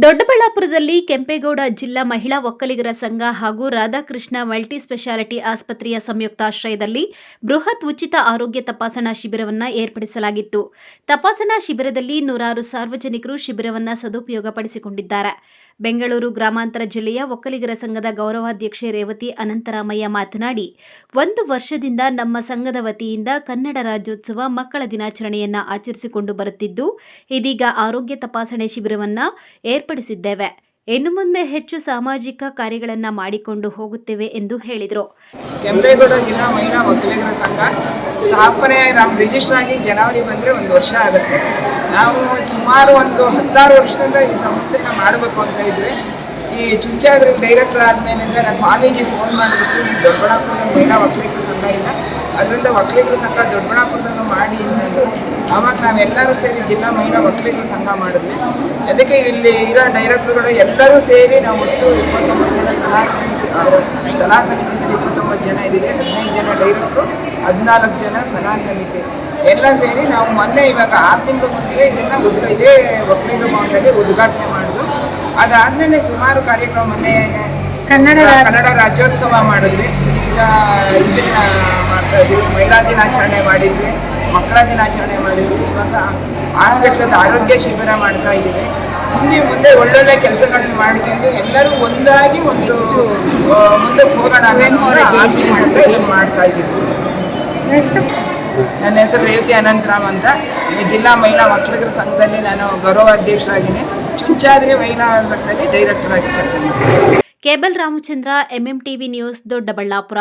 ದೊಡ್ಡಬಳ್ಳಾಪುರದಲ್ಲಿ ಕೆಂಪೇಗೌಡ ಜಿಲ್ಲಾ ಮಹಿಳಾ ಒಕ್ಕಲಿಗರ ಸಂಘ ಹಾಗೂ ರಾಧಾಕೃಷ್ಣ ಮಲ್ಟಿ ಸ್ಪೆಷಾಲಿಟಿ ಆಸ್ಪತ್ರೆಯ ಸಂಯುಕ್ತಾಶ್ರಯದಲ್ಲಿ ಬೃಹತ್ ಉಚಿತ ಆರೋಗ್ಯ ತಪಾಸಣಾ ಶಿಬಿರವನ್ನು ಏರ್ಪಡಿಸಲಾಗಿತ್ತು. ತಪಾಸಣಾ ಶಿಬಿರದಲ್ಲಿ ನೂರಾರು ಸಾರ್ವಜನಿಕರು ಶಿಬಿರವನ್ನು ಸದುಪಯೋಗಪಡಿಸಿಕೊಂಡಿದ್ದಾರೆ. ಬೆಂಗಳೂರು ಗ್ರಾಮಾಂತರ ಜಿಲ್ಲೆಯ ಒಕ್ಕಲಿಗರ ಸಂಘದ ಗೌರವಾಧ್ಯಕ್ಷೆ ರೇವತಿ ಅನಂತರಾಮಯ್ಯ ಮಾತನಾಡಿ, 1 ವರ್ಷದಿಂದ ನಮ್ಮ ಸಂಘದ ವತಿಯಿಂದ ಕನ್ನಡ ರಾಜ್ಯೋತ್ಸವ ಮಕ್ಕಳ ದಿನಾಚರಣೆಯನ್ನು ಆಚರಿಸಿಕೊಂಡು ಬರುತ್ತಿದ್ದು, ಇದೀಗ ಆರೋಗ್ಯ ತಪಾಸಣೆ ಶಿಬಿರವನ್ನು ಏರ್ಪಡಿಸಿದ್ದೇವೆ. ಇನ್ನು ಮುಂದೆ ಹೆಚ್ಚು ಸಾಮಾಜಿಕ ಕಾರ್ಯಗಳನ್ನು ಮಾಡಿಕೊಂಡು ಹೋಗುತ್ತೇವೆ ಎಂದು ಹೇಳಿದರು. ಕೆಂಪೇಗೌಡ ಜಿಲ್ಲಾ ಮಹಿಳಾ ಒಕ್ಕಲಿಗರ ಸಂಘ ಸ್ಥಾಪನೆ ನಮ್ಮ ರಿಜಿಸ್ಟರ್ ಆಗಿ ಜನವರಿ ಬಂದರೆ 1 ವರ್ಷ ಆಗುತ್ತೆ. ನಾವು ಸುಮಾರು ಒಂದು 16 ವರ್ಷದಿಂದ ಈ ಸಂಸ್ಥೆನ ಮಾಡಬೇಕು ಅಂತ ಇದ್ವಿ. ಈ ಚುಂಚಾದ್ರಿ ಡೈರೆಕ್ಟರ್ ಆದಮೇಲಿಂದ ನಾನು ಸ್ವಾಮೀಜಿ ಫೋನ್ ಮಾಡಿಬಿಟ್ಟು ಈ ದೊಡ್ಡಬಳ್ಳಾಪುರದ ಮಹಿಳಾ ಒಕ್ಕಲಿಗರ ಸಂಘ ಇಲ್ಲ, ಅದರಿಂದ ಒಕ್ಕಲಿಗರ ಸಂಘ ದೊಡ್ಡಬಳ್ಳಾಪುರದಲ್ಲೂ ಮಾಡಿ ಅಂತಂದು ಆವಾಗ ನಾವೆಲ್ಲರೂ ಸೇರಿ ಜಿಲ್ಲಾ ಮಹಿಳಾ ಒಕ್ಕಲಿಗರ ಸಂಘ ಮಾಡಿದ್ವಿ. ಅದಕ್ಕೆ ಇಲ್ಲಿ ಇರೋ ಡೈರೆಕ್ಟರ್ಗಳು ಎಲ್ಲರೂ ಸೇರಿ ನಾವು ಒಟ್ಟು 29 ಜನ ಸಲಹಾ ಸಮಿತಿ ಸೇರಿ 29 ಜನ ಇದ್ದೀವಿ. 15 ಜನ ಡೈರೆಕ್ಟ್ರು, 14 ಜನ ಸಲಹಾ ಸಮಿತಿ ಎಲ್ಲ ಸೇರಿ ನಾವು ಮೊನ್ನೆ ಇವಾಗ 6 ತಿಂಗಳು ಮುಂಚೆ ಇದನ್ನು ಇದೇ ಒಕ್ಕಲಿಗರ ಭವನದಲ್ಲಿ ಉದ್ಘಾಟನೆ ಮಾಡಿದ್ವಿ. ಅದಾದಮೇಲೆ ಸುಮಾರು ಕಾರ್ಯಕ್ರಮ ಮೊನ್ನೆ ಕನ್ನಡ ರಾಜ್ಯೋತ್ಸವ ಮಾಡಿದ್ವಿ. ಈಗ ಇದನ್ನ ಮಾಡ್ತಾ ಇದ್ದೀವಿ, ಮಹಿಳಾ ದಿನಾಚರಣೆ ಮಾಡಿದ್ವಿ, ಮಕ್ಕಳ ದಿನಾಚರಣೆ ಮಾಡಿದ್ವಿ. ಇವಾಗ ಹಾಸ್ಪಿಟ್ಲದ ಆರೋಗ್ಯ ಶಿಬಿರ ಮಾಡ್ತಾ ಇದ್ದೀವಿ. ಮುಂದೆ ಒಳ್ಳೊಳ್ಳೆ ಕೆಲಸಗಳನ್ನ ಮಾಡ್ಕೊಂಡು ಎಲ್ಲರೂ ಒಂದಾಗಿ ಒಂದು ಮುಂದಕ್ಕೆ ಹೋಗೋಣ ಮಾಡ್ತಾ ಇದ್ದೀವಿ. ನನ್ನ ಹೆಸರು ರೇವತಿ ಅನಂತರಾಮ್ ಅಂತ. ಜಿಲ್ಲಾ ಮಹಿಳಾ ಒಕ್ಕಲಿಗರ ಸಂಘದಲ್ಲಿ ನಾನು ಗೌರವಾಧ್ಯಕ್ಷರಾಗಿದ್ದೀನಿ. ಚುಂಚಾದ್ರಿ ಮಹಿಳಾ ಸಂಘದಲ್ಲಿ ಡೈರೆಕ್ಟರ್ ಆಗಿ ಕೆಲಸ ಮಾಡ್ತೀನಿ. Cable Ramachandra, MMTV news, Doddaballapur.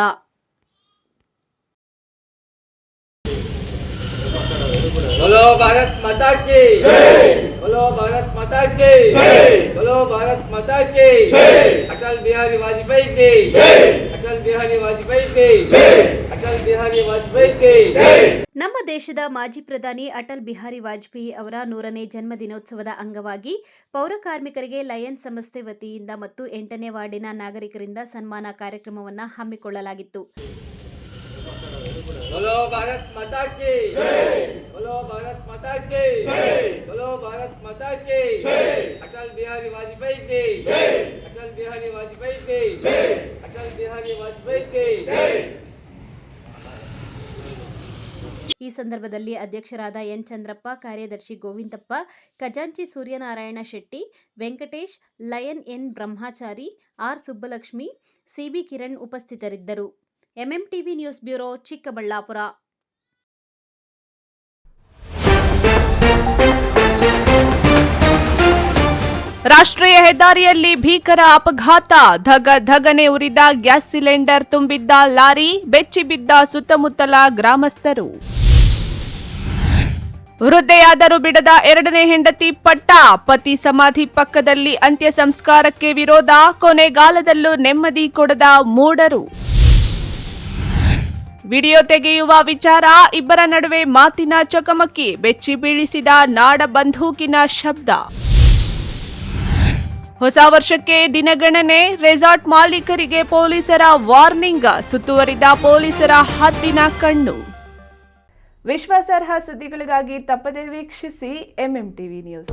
बोलो भारत माता की जय, बोलो भारत माता की जय, बोलो भारत माता की जय, अटल बिहारी वाजपेयी की जय, अटल बिहारी वाजपेयी की जय, अटल बिहारी वाजपेयी की जय. ನಮ್ಮ ದೇಶದ ಮಾಜಿ ಪ್ರಧಾನಿ ಅಟಲ್ ಬಿಹಾರಿ ವಾಜಪೇಯಿ ಅವರ 100ನೇ ಜನ್ಮ ದಿನೋತ್ಸವದ ಅಂಗವಾಗಿ ಪೌರ ಕಾರ್ಮಿಕರಿಗೆ ಲಯನ್ಸ್ ಸಂಸ್ಥೆ ವತಿಯಿಂದ ಮತ್ತು 8ನೇ ವಾರ್ಡಿನ ನಾಗರಿಕರಿಂದ ಸನ್ಮಾನ ಕಾರ್ಯಕ್ರಮವನ್ನು ಹಮ್ಮಿಕೊಳ್ಳಲಾಗಿತ್ತು. बोलो भारत माता की जय, बोलो भारत माता की जय, बोलो भारत माता की जय, अटल बिहारी वाजपेयी की जय, अटल बिहारी वाजपेयी की जय, अटल बिहारी वाजपेयी की जय. ಈ ಸಂದರ್ಭದಲ್ಲಿ ಅಧ್ಯಕ್ಷರಾದ ಎನ್ ಚಂದ್ರಪ್ಪ, ಕಾರ್ಯದರ್ಶಿ ಗೋವಿಂದಪ್ಪ, ಖಜಾಂಚಿ Suryanarayana Shetty, Venkatesh, lion N Brahmachari, R Subbalakshmi, CB Kiran ಉಪಸ್ಥಿತರಿದ್ದರು. MMTV news bureau, Chikkaballapur. ರಾಷ್ಟ್ರೀಯ ಹೆದ್ದಾರಿಯಲ್ಲಿ ಭೀಕರ ಅಪಘಾತ. ಧಗನೆ ಉರಿದ ಗ್ಯಾಸ್ ಸಿಲಿಂಡರ್ ತುಂಬಿದ್ದ ಲಾರಿ, ಬೆಚ್ಚಿ ಬಿದ್ದ ಸುತ್ತಮುತ್ತಲ ಗ್ರಾಮಸ್ಥರು. ವೃದ್ಧೆಯಾದರೂ ಬಿಡದ 2ನೇ ಹೆಂಡತಿ ಪಟ್ಟ. ಪತಿ ಸಮಾಧಿ ಪಕ್ಕದಲ್ಲಿ ಅಂತ್ಯ ಸಂಸ್ಕಾರಕ್ಕೆ ವಿರೋಧ. ಕೊನೆಗಾಲದಲ್ಲೂ ನೆಮ್ಮದಿ ಕೊಡದ ಮೂಢರು. ವಿಡಿಯೋ ತೆಗೆಯುವ ವಿಚಾರ, ಇಬ್ಬರ ನಡುವೆ ಮಾತಿನ ಚಕಮಕಿ, ಬೆಚ್ಚಿ ಬೀಳಿಸಿದ ನಾಡ ಬಂದೂಕಿನ ಶಬ್ದ. ಹೊಸ ವರ್ಷಕ್ಕೆ ದಿನಗಣನೆ, ರೆಸಾರ್ಟ್ ಮಾಲೀಕರಿಗೆ ಪೊಲೀಸರ ವಾರ್ನಿಂಗ್, ಸುತ್ತುವರಿದ ಪೊಲೀಸರ ಹದ್ದಿನ ಕಣ್ಣು. ವಿಶ್ವಾಸಾರ್ಹ ಸುದ್ದಿಗಳಿಗಾಗಿ ತಪ್ಪದೇ ವೀಕ್ಷಿಸಿ MMTV ನ್ಯೂಸ್.